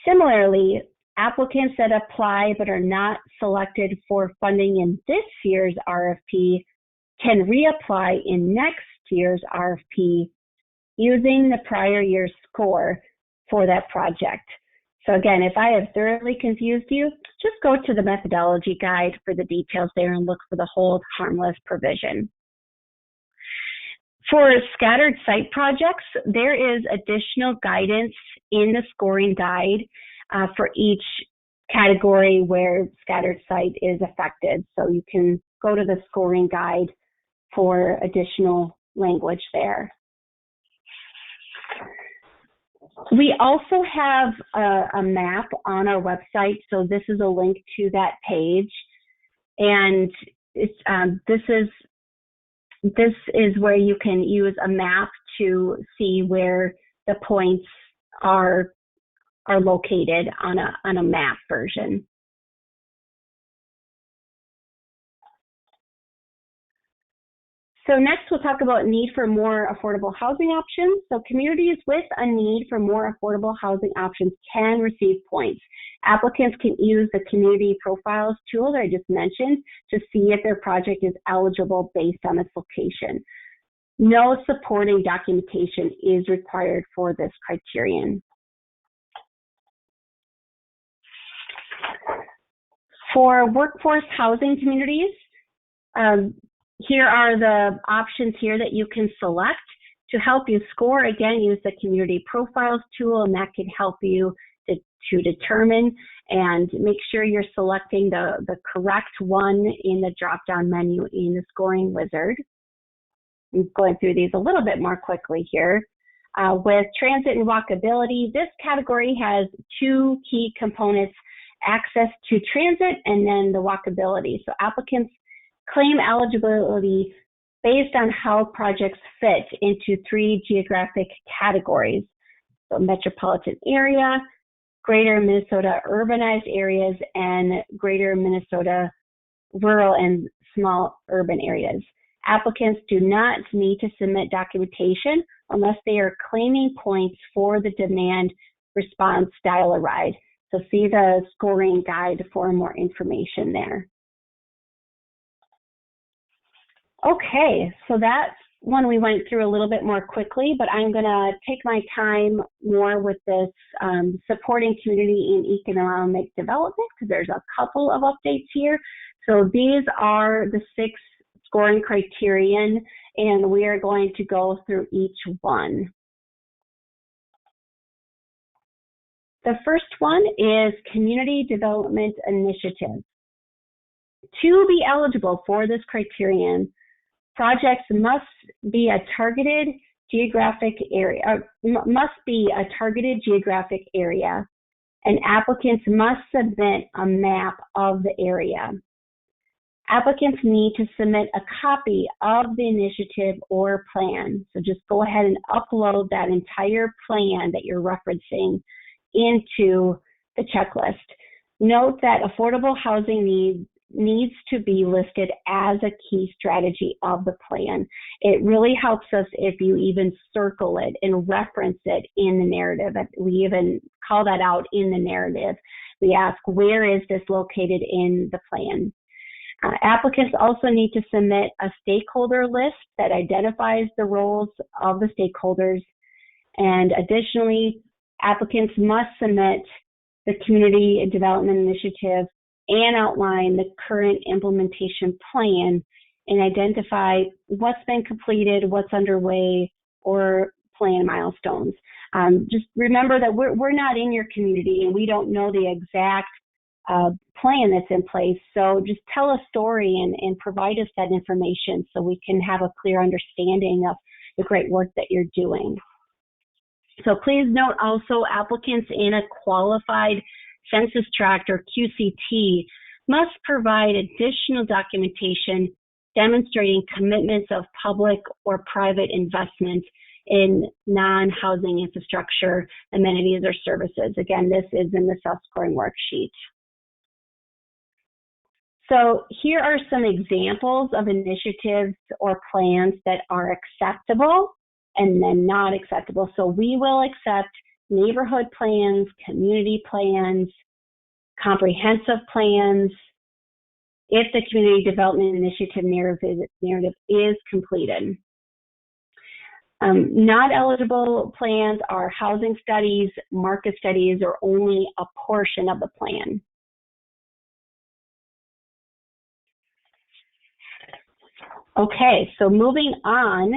Similarly, applicants that apply but are not selected for funding in this year's RFP can reapply in next year's RFP using the prior year's score for that project. So again, if I have thoroughly confused you, just go to the methodology guide for the details there and look for the hold harmless provision. For scattered site projects, there is additional guidance in the scoring guide for each category where scattered site is affected. So you can go to the scoring guide for additional language there. We also have a map on our website, so this is a link to that page, and it's, this is where you can use a map to see where the points are located on a map version. So next we'll talk about need for more affordable housing options. So communities with a need for more affordable housing options can receive points. Applicants can use the community profiles tool that I just mentioned to see if their project is eligible based on its location. No supporting documentation is required for this criterion. For workforce housing communities, here are the options here that you can select to help you score. Again, use the community profiles tool, and that can help you to determine and make sure you're selecting the correct one in the drop-down menu in the scoring wizard. I'm going through these a little bit more quickly here. With transit and walkability, this category has two key components: access to transit and then the walkability. So applicants claim eligibility based on how projects fit into three geographic categories. So metropolitan area, greater Minnesota urbanized areas, and greater Minnesota rural and small urban areas. Applicants do not need to submit documentation unless they are claiming points for the demand response dial-a-ride. So see the scoring guide for more information there. Okay, so that one we went through a little bit more quickly, but I'm going to take my time more with this supporting community and economic development, because there's a couple of updates here. So these are the 6 scoring criterion, and we are going to go through each one. The first one is Community Development Initiative. To be eligible for this criterion, projects must be a targeted geographic area, and applicants must submit a map of the area. Applicants need to submit a copy of the initiative or plan. So just go ahead and upload that entire plan that you're referencing into the checklist. Note that affordable housing needs to be listed as a key strategy of the plan. It really helps us if you even circle it and reference it in the narrative. We even call that out in the narrative. We ask, where is this located in the plan? Applicants also need to submit a stakeholder list that identifies the roles of the stakeholders. And additionally, applicants must submit the Community Development Initiative and outline the current implementation plan and identify what's been completed, what's underway, or plan milestones. Just remember that we're not in your community and we don't know the exact plan that's in place. So just tell a story and provide us that information so we can have a clear understanding of the great work that you're doing. So please note also, applicants in a qualified census tract or QCT must provide additional documentation demonstrating commitments of public or private investment in non-housing infrastructure, amenities, or services. Again, this is in the self-scoring worksheet. So here are some examples of initiatives or plans that are acceptable and then not acceptable. So we will accept neighborhood plans, community plans, comprehensive plans, if the Community Development Initiative narrative is completed. Not eligible plans are housing studies, market studies, or only a portion of the plan. Okay, so moving on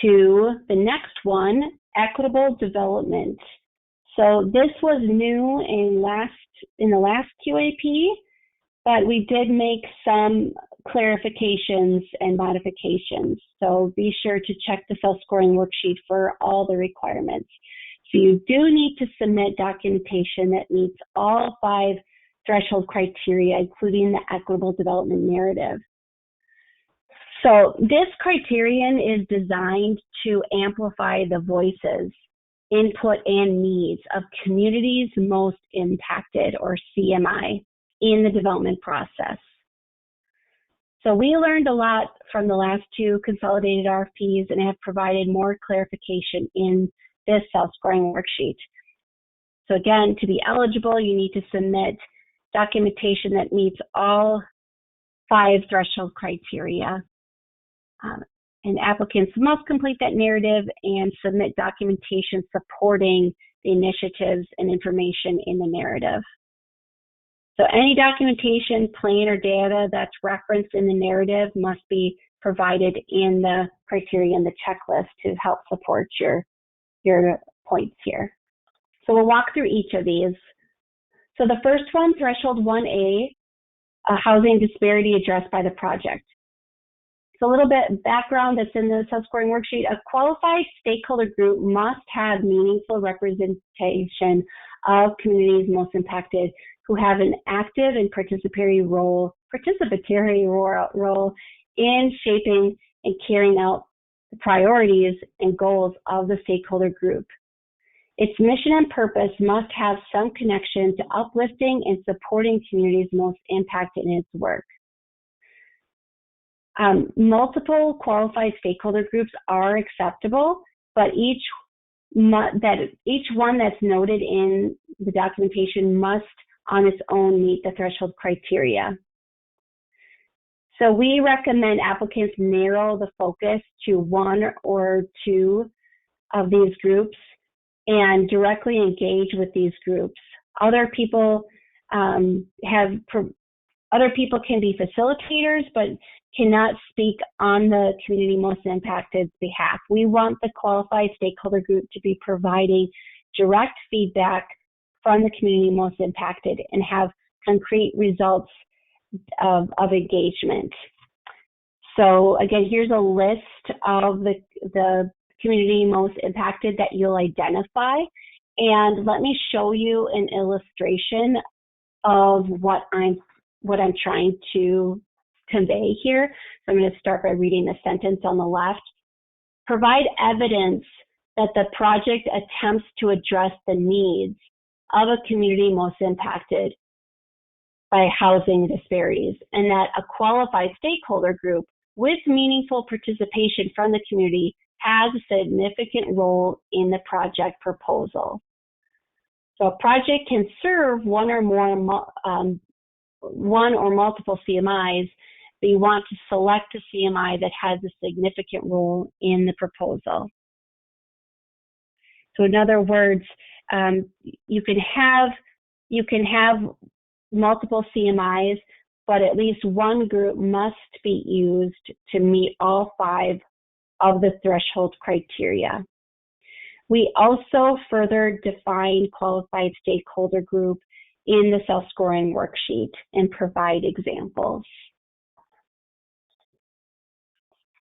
to the next one, equitable development. So this was new in the last QAP, but we did make some clarifications and modifications. So be sure to check the self-scoring worksheet for all the requirements. So you do need to submit documentation that meets all 5 threshold criteria, including the equitable development narrative. So this criterion is designed to amplify the voices, input, and needs of communities most impacted, or CMI, in the development process. So we learned a lot from the last 2 consolidated RFPs and have provided more clarification in this self-scoring worksheet. So again, to be eligible, you need to submit documentation that meets all 5 threshold criteria. And applicants must complete that narrative and submit documentation supporting the initiatives and information in the narrative. So any documentation, plan, or data that's referenced in the narrative must be provided in the criteria and the checklist to help support your points here. So we'll walk through each of these. So the first one, threshold 1A, housing disparity addressed by the project. So a little bit background that's in the self-scoring worksheet. A qualified stakeholder group must have meaningful representation of communities most impacted who have an active and participatory role in shaping and carrying out the priorities and goals of the stakeholder group. Its mission and purpose must have some connection to uplifting and supporting communities most impacted in its work. Multiple qualified stakeholder groups are acceptable, but each one that's noted in the documentation must on its own meet the threshold criteria. So we recommend applicants narrow the focus to 1 or 2 of these groups and directly engage with these groups. Other people can be facilitators, but cannot speak on the community most impacted's behalf. We want the qualified stakeholder group to be providing direct feedback from the community most impacted and have concrete results of engagement. So again, here's a list of the community most impacted that you'll identify. And let me show you an illustration of what I'm trying to convey here. So I'm going to start by reading the sentence on the left. Provide evidence that the project attempts to address the needs of a community most impacted by housing disparities, and that a qualified stakeholder group with meaningful participation from the community has a significant role in the project proposal. So a project can serve one or multiple CMIs, but you want to select a CMI that has a significant role in the proposal. So in other words, you can have multiple CMIs, but at least one group must be used to meet all 5 of the threshold criteria. We also further define qualified stakeholder group in the self-scoring worksheet and provide examples.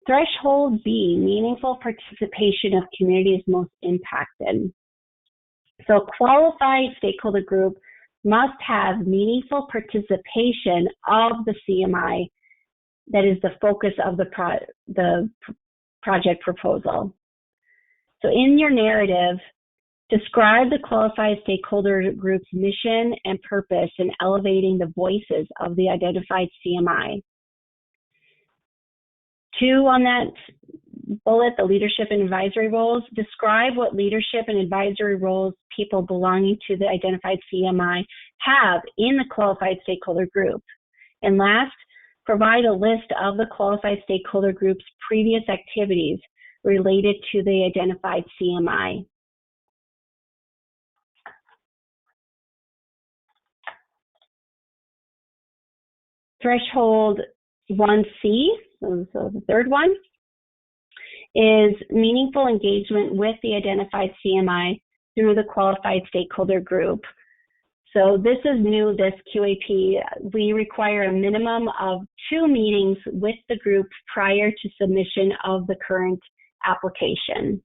Threshold B, meaningful participation of communities most impacted. So qualified stakeholder group must have meaningful participation of the CMI that is the focus of the project proposal. So in your narrative, describe the qualified stakeholder group's mission and purpose in elevating the voices of the identified CMI. 2 on that bullet, the leadership and advisory roles, describe what leadership and advisory roles people belonging to the identified CMI have in the qualified stakeholder group. And last, provide a list of the qualified stakeholder group's previous activities related to the identified CMI. Threshold 1C, so the third one, is meaningful engagement with the identified CMI through the qualified stakeholder group. So this is new, this QAP. We require a minimum of 2 meetings with the group prior to submission of the current application.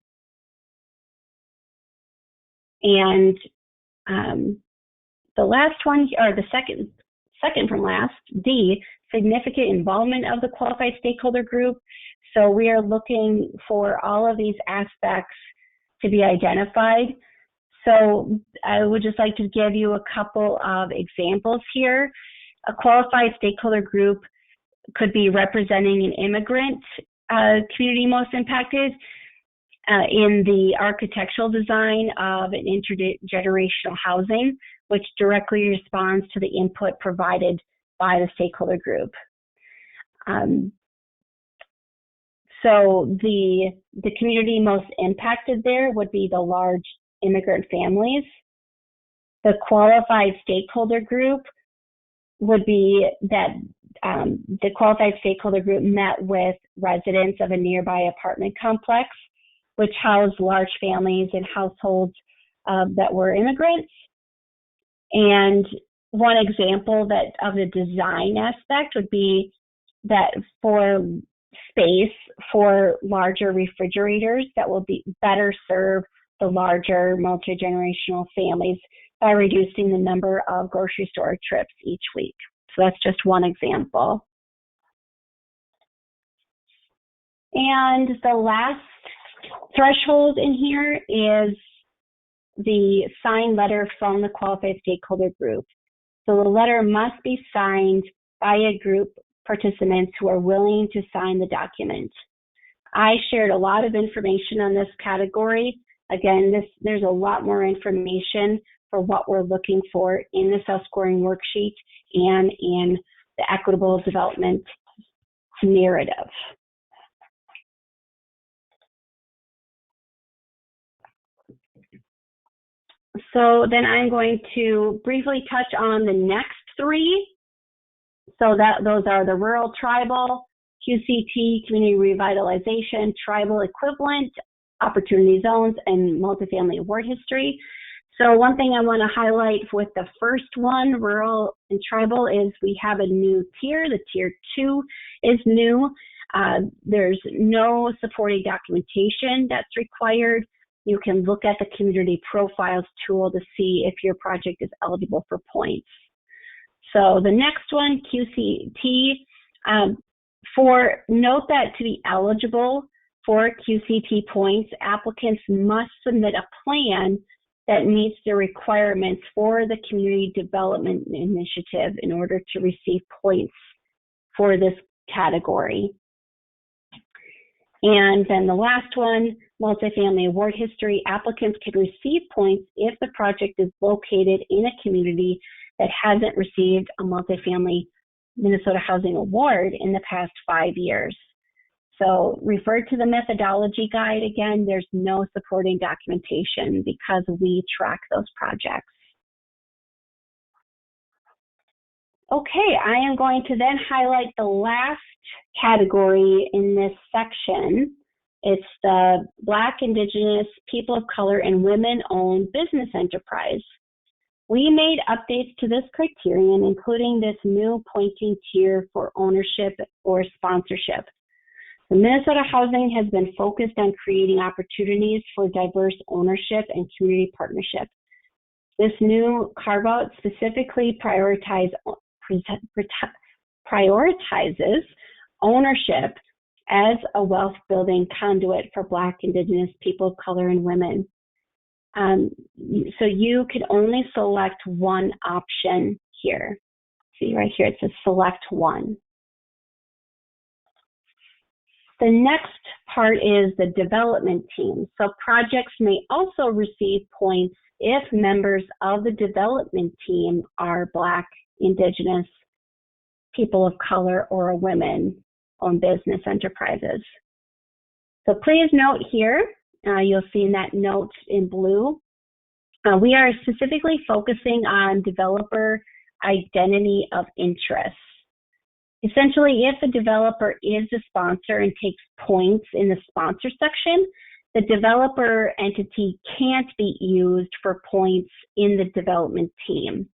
And the last one, or the second from last, D, significant involvement of the qualified stakeholder group. So we are looking for all of these aspects to be identified. So I would just like to give you a couple of examples here. A qualified stakeholder group could be representing an immigrant community most impacted in the architectural design of an intergenerational housing, which directly responds to the input provided by the stakeholder group. So the community most impacted there would be the large immigrant families. The qualified stakeholder group would be that the qualified stakeholder group met with residents of a nearby apartment complex, which housed large families and households that were immigrants. And one example of the design aspect would be that for space for larger refrigerators that will better serve the larger multi-generational families by reducing the number of grocery store trips each week. So that's just one example. And the last threshold in here is the signed letter from the qualified stakeholder group. So the letter must be signed by a group participants who are willing to sign the document. I shared a lot of information on this category. Again, there's a lot more information for what we're looking for in the self-scoring worksheet and in the equitable development narrative. So then I'm going to briefly touch on the next three. So those are the rural tribal, QCT, community revitalization, tribal equivalent, opportunity zones, and multifamily award history. So one thing I want to highlight with the first one, rural and tribal, is we have a new tier. The tier 2 is new. There's no supporting documentation that's required. You can look at the community profiles tool to see if your project is eligible for points. So the next one, QCT, note that to be eligible for QCT points, applicants must submit a plan that meets the requirements for the Community Development Initiative in order to receive points for this category. And then the last one, multifamily award history, applicants can receive points if the project is located in a community that hasn't received a multifamily Minnesota Housing Award in the past 5 years. So refer to the methodology guide. Again, there's no supporting documentation because we track those projects. Okay, I am going to then highlight the last category in this section. It's the Black, Indigenous, people of color, and women-owned business enterprise. We made updates to this criterion, including this new pointing tier for ownership or sponsorship. The Minnesota Housing has been focused on creating opportunities for diverse ownership and community partnership. This new carve-out specifically prioritizes ownership as a wealth-building conduit for Black, Indigenous, people of color, and women. So you can only select one option here. See right here, it says select one. The next part is the development team. So projects may also receive points if members of the development team are Black, Indigenous, people of color, or women-owned business enterprises. So please note here, you'll see that note in blue. We are specifically focusing on developer identity of interest. Essentially, if a developer is a sponsor and takes points in the sponsor section, the developer entity can't be used for points in the development team.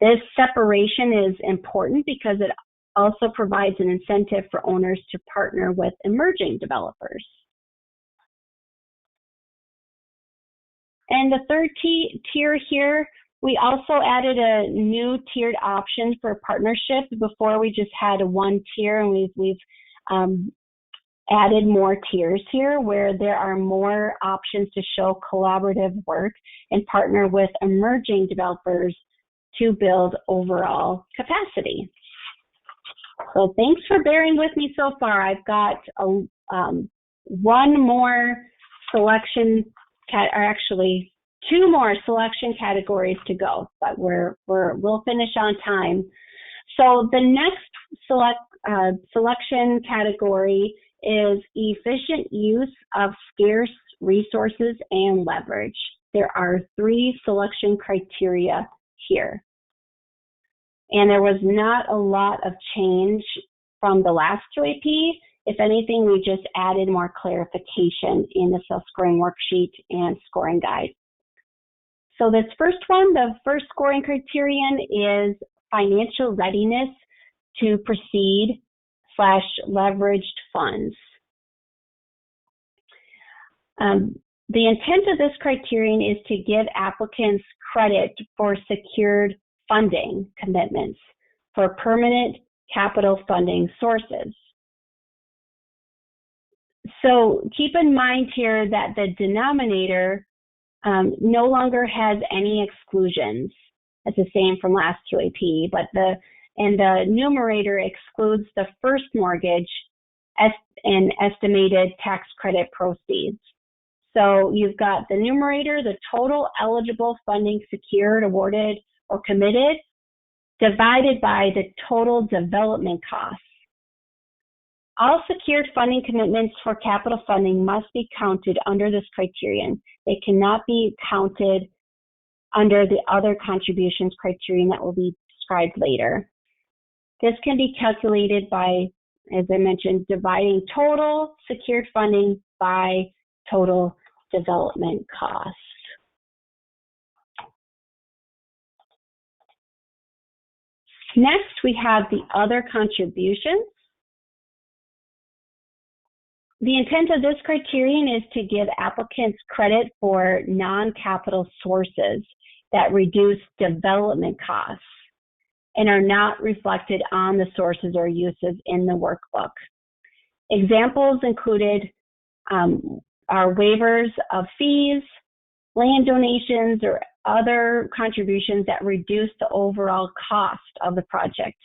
This separation is important because it also provides an incentive for owners to partner with emerging developers. And the third tier here, we also added a new tiered option for partnership. Before we just had one tier, and we've added more tiers here where there are more options to show collaborative work and partner with emerging developers to build overall capacity. So thanks for bearing with me so far. I've got one more selection, or actually two more selection categories to go, but we'll finish on time. So the next selection category is efficient use of scarce resources and leverage. There are 3 selection criteria here. And there was not a lot of change from the last QAP. If anything, we just added more clarification in the self-scoring worksheet and scoring guide. So this first one, the first scoring criterion is financial readiness to proceed / leveraged funds. The intent of this criterion is to give applicants credit for secured funding commitments for permanent capital funding sources. So keep in mind here that the denominator no longer has any exclusions. It's the same from last QAP, but the numerator excludes the first mortgage and estimated tax credit proceeds. So you've got the numerator, the total eligible funding secured, awarded, or committed, divided by the total development costs. All secured funding commitments for capital funding must be counted under this criterion. They cannot be counted under the other contributions criterion that will be described later. This can be calculated by, as I mentioned, dividing total secured funding by total development costs. Next, we have the other contributions. The intent of this criterion is to give applicants credit for non-capital sources that reduce development costs and are not reflected on the sources or uses in the workbook. Examples included are waivers of fees, land donations, or other contributions that reduce the overall cost of the project.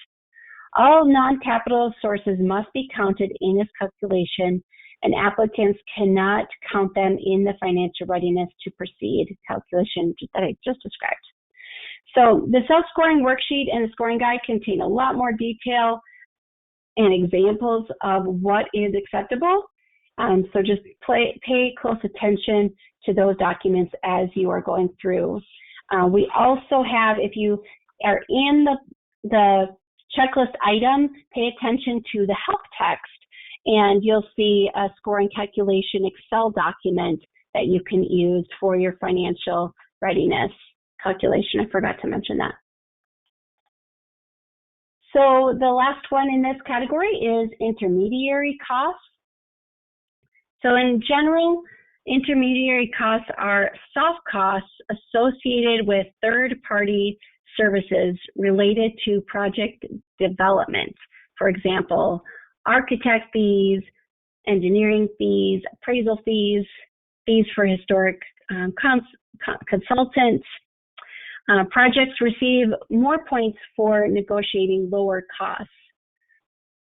All non-capital sources must be counted in this calculation, and applicants cannot count them in the financial readiness to proceed calculation that I just described. So the self-scoring worksheet and the scoring guide contain a lot more detail and examples of what is acceptable. So just pay close attention to those documents as you are going through. We also have, if you are in the checklist item, pay attention to the help text, and you'll see a scoring calculation Excel document that you can use for your financial readiness calculation. I forgot to mention that. So the last one in this category is intermediary costs. So in general, intermediary costs are soft costs associated with third-party services related to project development. For example, architect fees, engineering fees, appraisal fees, fees for historic consultants. Projects receive more points for negotiating lower costs.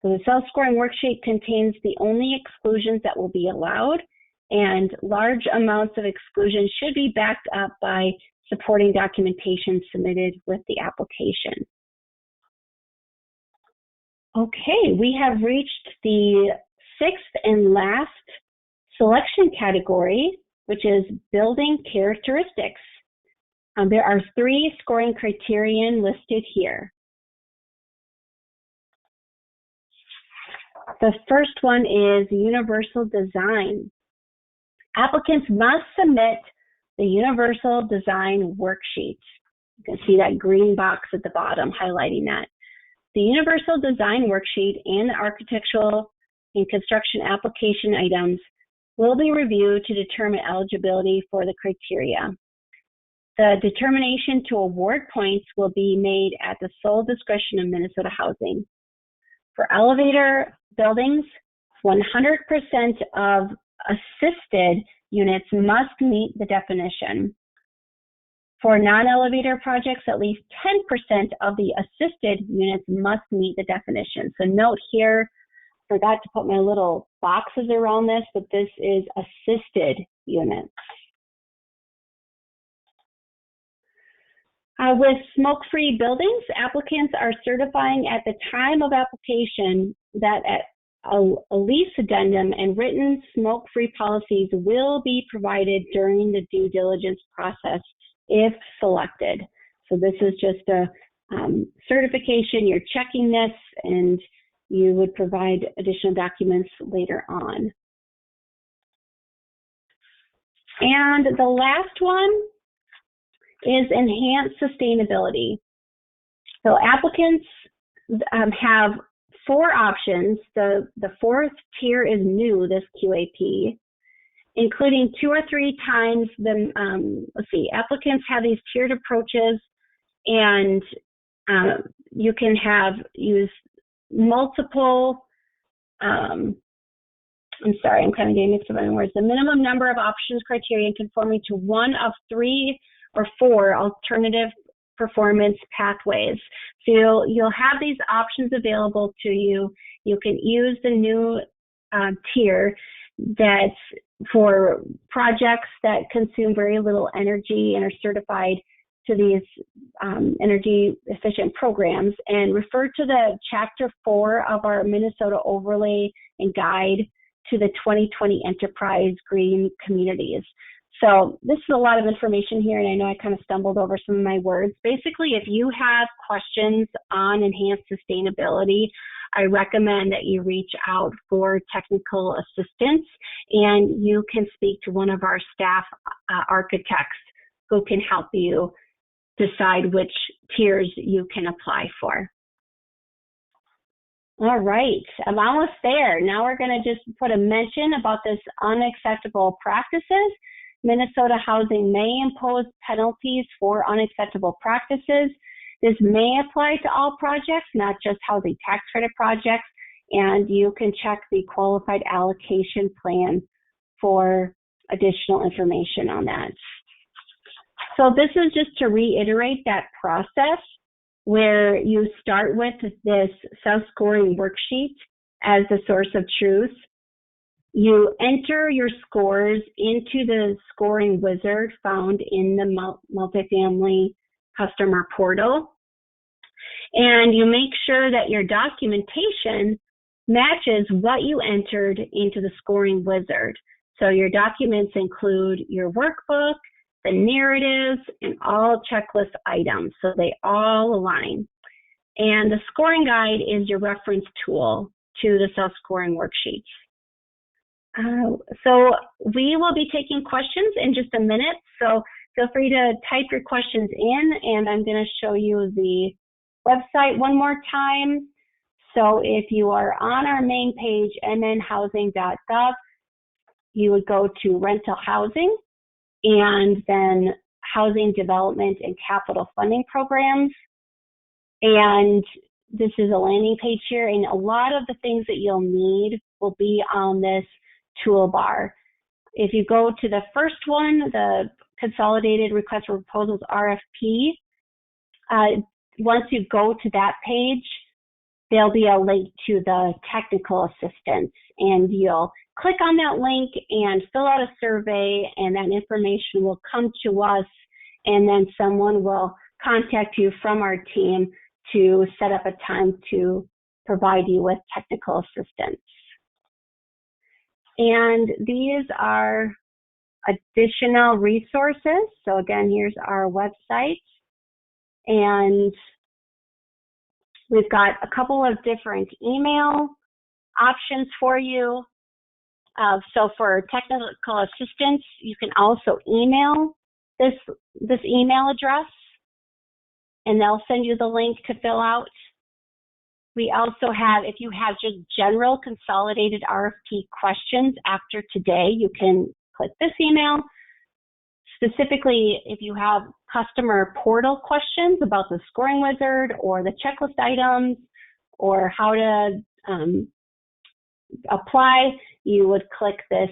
So the self-scoring worksheet contains the only exclusions that will be allowed, and large amounts of exclusions should be backed up by supporting documentation submitted with the application. Okay, we have reached the 6th and last selection category, which is building characteristics. There are 3 scoring criterion listed here. The first one is universal design. Applicants must submit the universal design worksheet. You can see that green box at the bottom highlighting that. The universal design worksheet and the architectural and construction application items will be reviewed to determine eligibility for the criteria. The determination to award points will be made at the sole discretion of Minnesota Housing. For elevator buildings, 100% of assisted units must meet the definition. For non-elevator projects, at least 10% of the assisted units must meet the definition. So note here, forgot to put my little boxes around this, but this is assisted units. With smoke-free buildings, applicants are certifying at the time of application that a lease addendum and written smoke-free policies will be provided during the due diligence process if selected. So this is just a certification. You're checking this, and you would provide additional documents later on. And the last one is enhanced sustainability. So applicants have 4 options. The 4th tier is new, this QAP, including 2 or 3 times the, applicants have these tiered approaches, and you can use multiple, I'm kind of getting mixed up in words. The minimum number of options criteria conforming to one of 3 or 4 alternative performance pathways. So you'll have these options available to you. You can use the new tier that's for projects that consume very little energy and are certified to these energy efficient programs, and refer to the chapter 4 of our Minnesota overlay and guide to the 2020 Enterprise Green Communities. So this is a lot of information here, and I know I kind of stumbled over some of my words. Basically, if you have questions on enhanced sustainability, I recommend that you reach out for technical assistance, and you can speak to one of our staff architects who can help you decide which tiers you can apply for. All right, I'm almost there. Now we're going to just put a mention about this unacceptable practices. Minnesota Housing may impose penalties for unacceptable practices. This may apply to all projects, not just housing tax credit projects, and you can check the Qualified Allocation Plan for additional information on that. So this is just to reiterate that process where you start with this self-scoring worksheet as the source of truth. You enter your scores into the scoring wizard found in the multifamily customer portal, and you make sure that your documentation matches what you entered into the scoring wizard. So your documents include your workbook, the narratives, and all checklist items, so they all align. And the scoring guide is your reference tool to the self-scoring worksheet. So we will be taking questions in just a minute, so feel free to type your questions in, and I'm going to show you the website one more time. So if you are on our main page, mnhousing.gov, you would go to rental housing, and then housing development and capital funding programs. And this is a landing page here, and a lot of the things that you'll need will be on this toolbar. If you go to the first one, the Consolidated Request for Proposals RFP, once you go to that page, there'll be a link to the technical assistance, and you'll click on that link and fill out a survey, and that information will come to us, and then someone will contact you from our team to set up a time to provide you with technical assistance. And these are additional resources. So again, here's our website, and we've got a couple of different email options for you. So for technical assistance, you can also email this email address, and they'll send you the link to fill out. We also have, if you have just general consolidated RFP questions after today, you can click this email. Specifically, if you have customer portal questions about the scoring wizard or the checklist items or how to apply, you would click this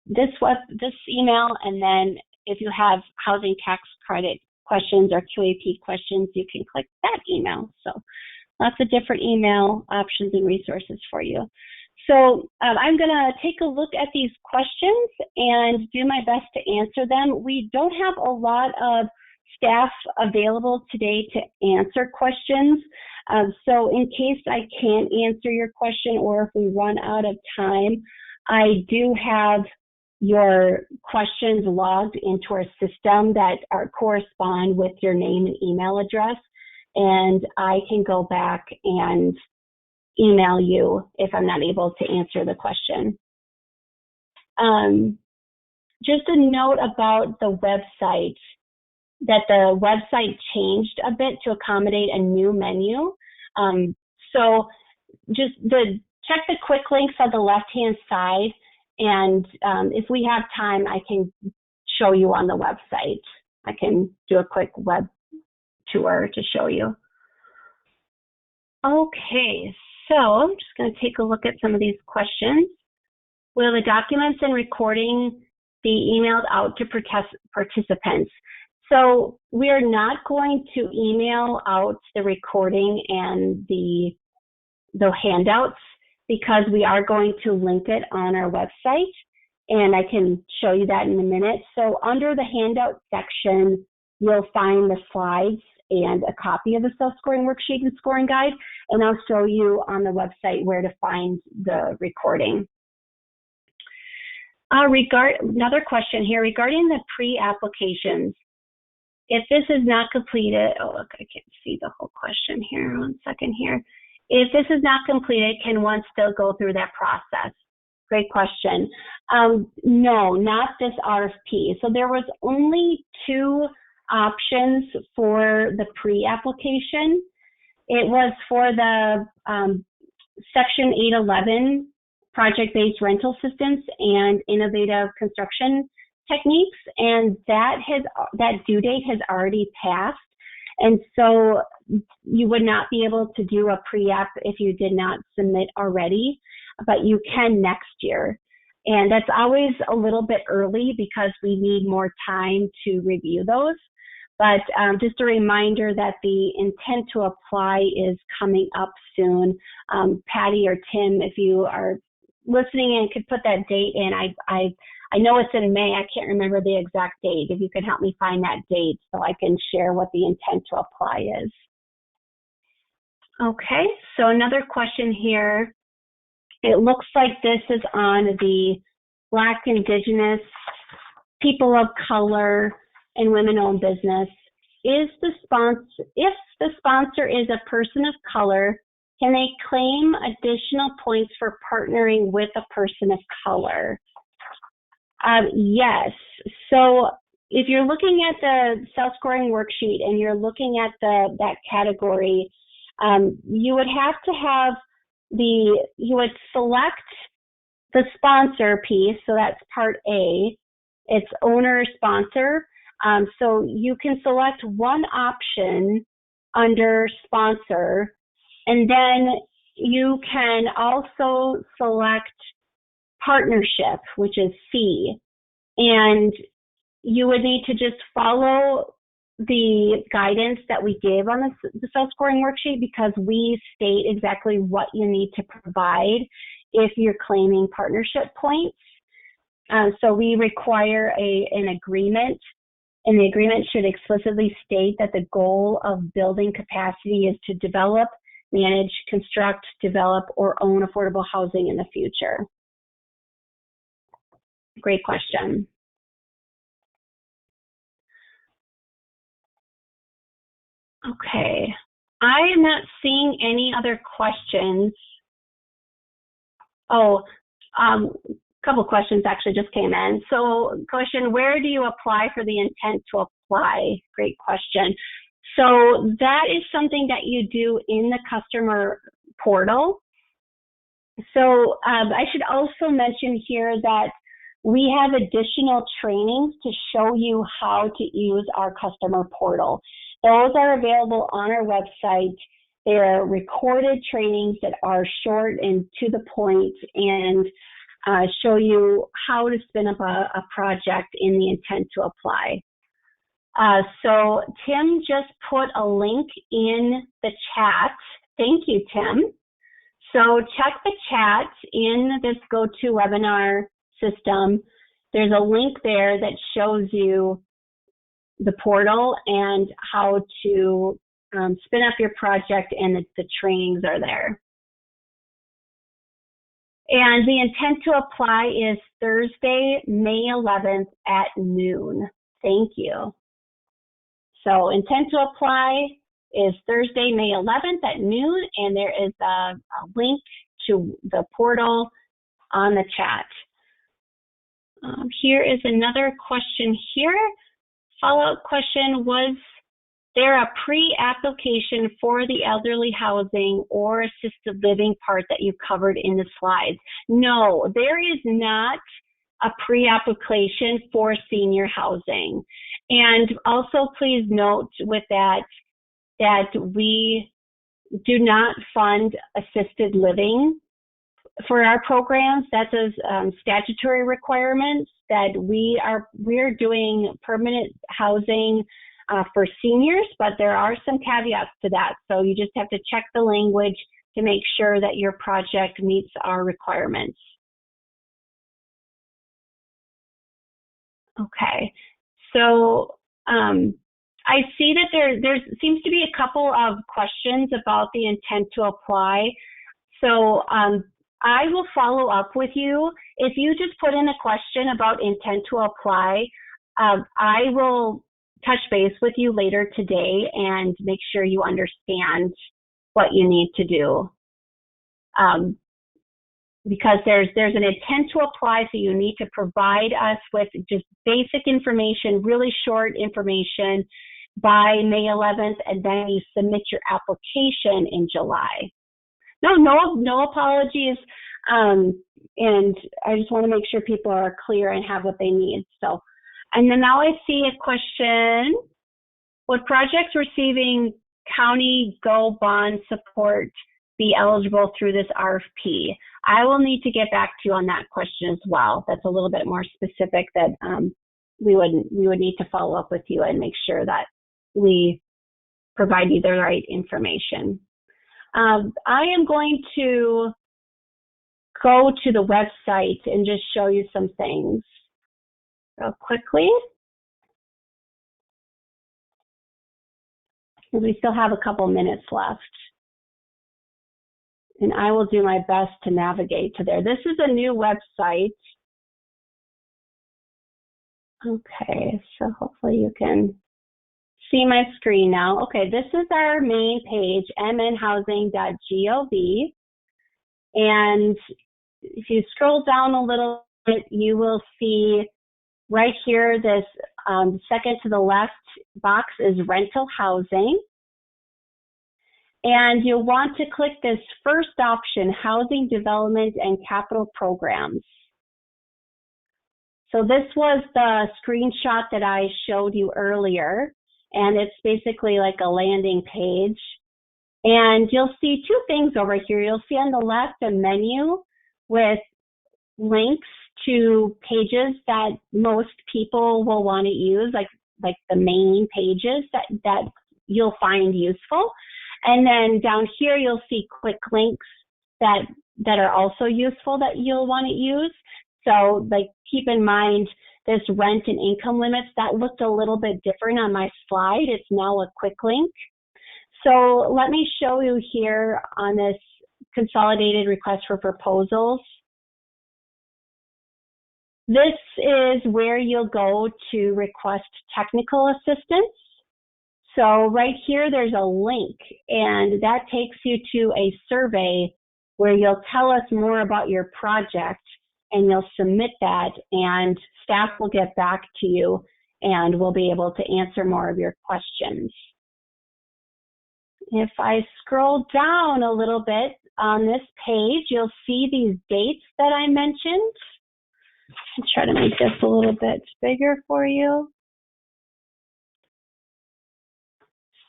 this email, and then if you have housing tax credit questions or QAP questions, you can click that email. So lots of different email options and resources for you. So I'm going to take a look at these questions and do my best to answer them. We don't have a lot of staff available today to answer questions. So in case I can't answer your question or if we run out of time, I do have your questions logged into our system that correspond with your name and email address, and I can go back and email you if I'm not able to answer the question. Just a note about the website, that the website changed a bit to accommodate a new menu. So just check the quick links on the left-hand side, and if we have time, I can show you on the website. I can do a quick web tour to show you. Okay, so I'm just going to take a look at some of these questions. Will the documents and recording be emailed out to participants? So we are not going to email out the recording and the handouts because we are going to link it on our website, and I can show you that in a minute. So under the handout section, you'll find the slides and a copy of the self-scoring worksheet and scoring guide, and I'll show you on the website where to find the recording. Another question here regarding the pre-applications. If this is not completed, oh look, I can't see the whole question here, 1 second here. If this is not completed, can one still go through that process? Great question. No, not this RFP. So there was only 2 options for the pre-application. It was for the Section 811 project-based rental assistance and innovative construction techniques, and that due date has already passed, and so you would not be able to do a pre-app if you did not submit already, but you can next year. And that's always a little bit early because we need more time to review those. But just a reminder that the intent to apply is coming up soon. Patty or Tim, if you are listening and could put that date in, I know it's in May. I can't remember the exact date. If you could help me find that date so I can share what the intent to apply is. Okay, so another question here. It looks like this is on the Black, Indigenous, people of color, and women-owned business. If the sponsor is a person of color, can they claim additional points for partnering with a person of color? Yes. So if you're looking at the self-scoring worksheet and you're looking at that category, you would have to have you would select the sponsor piece. So that's part A. It's owner sponsor. So you can select one option under sponsor, and then you can also select partnership, which is C, and you would need to just follow the guidance that we gave on the self-scoring worksheet, because we state exactly what you need to provide if you're claiming partnership points. So we require an agreement, and the agreement should explicitly state that the goal of building capacity is to develop, manage, construct, develop, or own affordable housing in the future. Great question. Okay, I am not seeing any other questions. Oh, a couple questions actually just came in. So question, where do you apply for the intent to apply? Great question. So that is something that you do in the customer portal. So I should also mention here that we have additional trainings to show you how to use our customer portal. Those are available on our website. They're recorded trainings that are short and to the point and show you how to spin up a project in the intent to apply. So Tim just put a link in the chat. Thank you, Tim. So check the chat in this GoToWebinar system. There's a link there that shows you the portal and how to spin up your project, and the trainings are there. And the intent to apply is Thursday, May 11th at noon. Thank you. So intent to apply is Thursday, May 11th at noon, and there is a link to the portal on the chat. Here is another question here. Follow-up question, was there a pre-application for the elderly housing or assisted living part that you covered in the slides? No, there is not a pre-application for senior housing. And also please note with that we do not fund assisted living for our programs. That's a statutory requirements that we're doing permanent housing for seniors, but there are some caveats to that. So you just have to check the language to make sure that your project meets our requirements. Okay, so I see that there seems to be a couple of questions about the intent to apply. So I will follow up with you. If you just put in a question about intent to apply, I will touch base with you later today and make sure you understand what you need to do. Because there's an intent to apply, so you need to provide us with just basic information, really short information by May 11th, and then you submit your application in July. No apologies, and I just want to make sure people are clear and have what they need. So, and then now I see a question: would projects receiving county GO bond support be eligible through this RFP? I will need to get back to you on that question as well. That's a little bit more specific that we would need to follow up with you and make sure that we provide you the right information. I am going to go to the website and just show you some things real quickly. We still have a couple minutes left. And I will do my best to navigate to there. This is a new website. Okay, so hopefully you can see my screen now. Okay, this is our main page, mnhousing.gov. And if you scroll down a little bit, you will see right here, this second to the left box is rental housing. And you'll want to click this first option, Housing Development and Capital Programs. So this was the screenshot that I showed you earlier, and it's basically like a landing page. And you'll see two things over here. You'll see on the left a menu with links to pages that most people will want to use, like the main pages that you'll find useful. And then down here, you'll see quick links that are also useful that you'll want to use. So like keep in mind this rent and income limits, that looked a little bit different on my slide. It's now a quick link. So let me show you here on this consolidated request for proposals. This is where you'll go to request technical assistance. So right here, there's a link, and that takes you to a survey where you'll tell us more about your project, and you'll submit that, and staff will get back to you, and we'll be able to answer more of your questions. If I scroll down a little bit on this page, you'll see these dates that I mentioned. I'll try to make this a little bit bigger for you.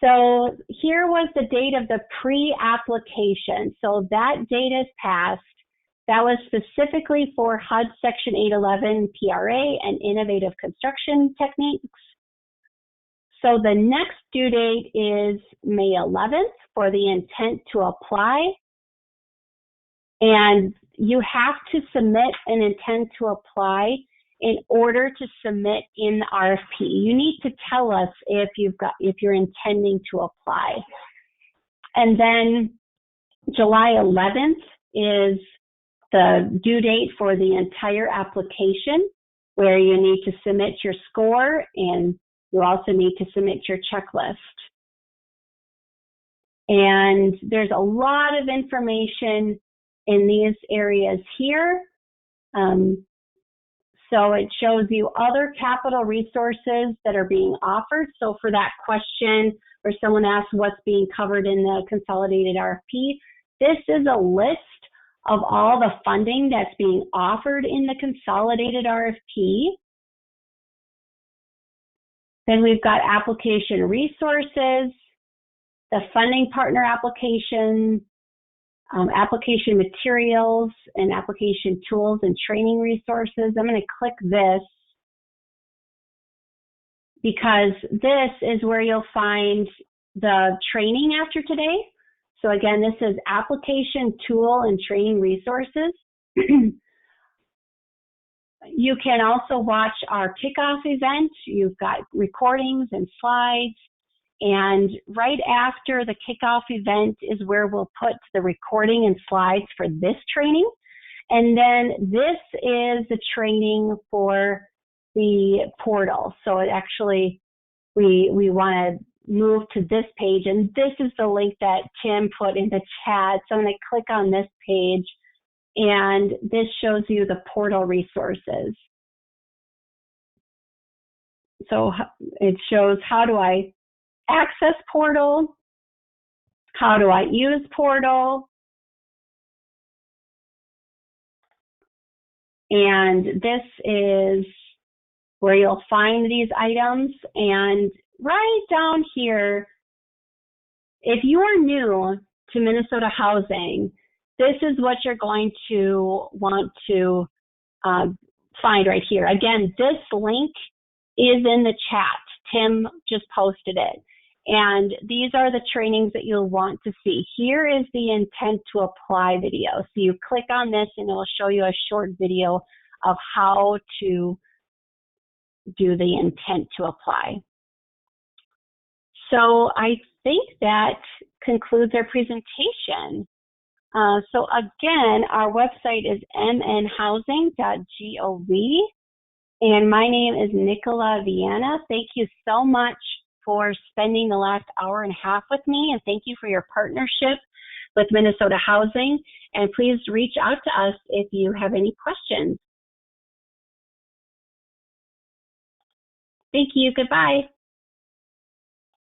So here was the date of the pre-application. So that date is passed. That was specifically for HUD Section 811 PRA and innovative construction techniques. So the next due date is May 11th for the intent to apply. And you have to submit an intent to apply in order to submit in the RFP. You need to tell us if you're intending to apply. And then July 11th is the due date for the entire application, where you need to submit your score and you also need to submit your checklist. And there's a lot of information in these areas here. So it shows you other capital resources that are being offered. So for that question where someone asks what's being covered in the consolidated RFP, this is a list of all the funding that's being offered in the consolidated RFP. Then we've got application resources, the funding partner application, application materials, and application tools and training resources. I'm going to click this because this is where you'll find the training after today. So again, this is application tool and training resources. You can also watch our kickoff event. You've got recordings and slides. And right after the kickoff event is where we'll put the recording and slides for this training. And then this is the training for the portal. So it actually, we want to move to this page. And this is the link that Tim put in the chat. So I'm going to click on this page. And this shows you the portal resources. So it shows how do I access portal, how do I use portal, and this is where you'll find these items. And right down here, if you are new to Minnesota Housing, this is what you're going to want to find right here. Again, this link is in the chat. Tim just posted it. And these are the trainings that you'll want to see. Here is the intent to apply video. So you click on this and it will show you a short video of how to do the intent to apply. So I think that concludes our presentation. So again, our website is mnhousing.gov, and my name is Nicola Viana. Thank you so much for spending the last hour and a half with me, and thank you for your partnership with Minnesota Housing. And please reach out to us if you have any questions. Thank you. Goodbye.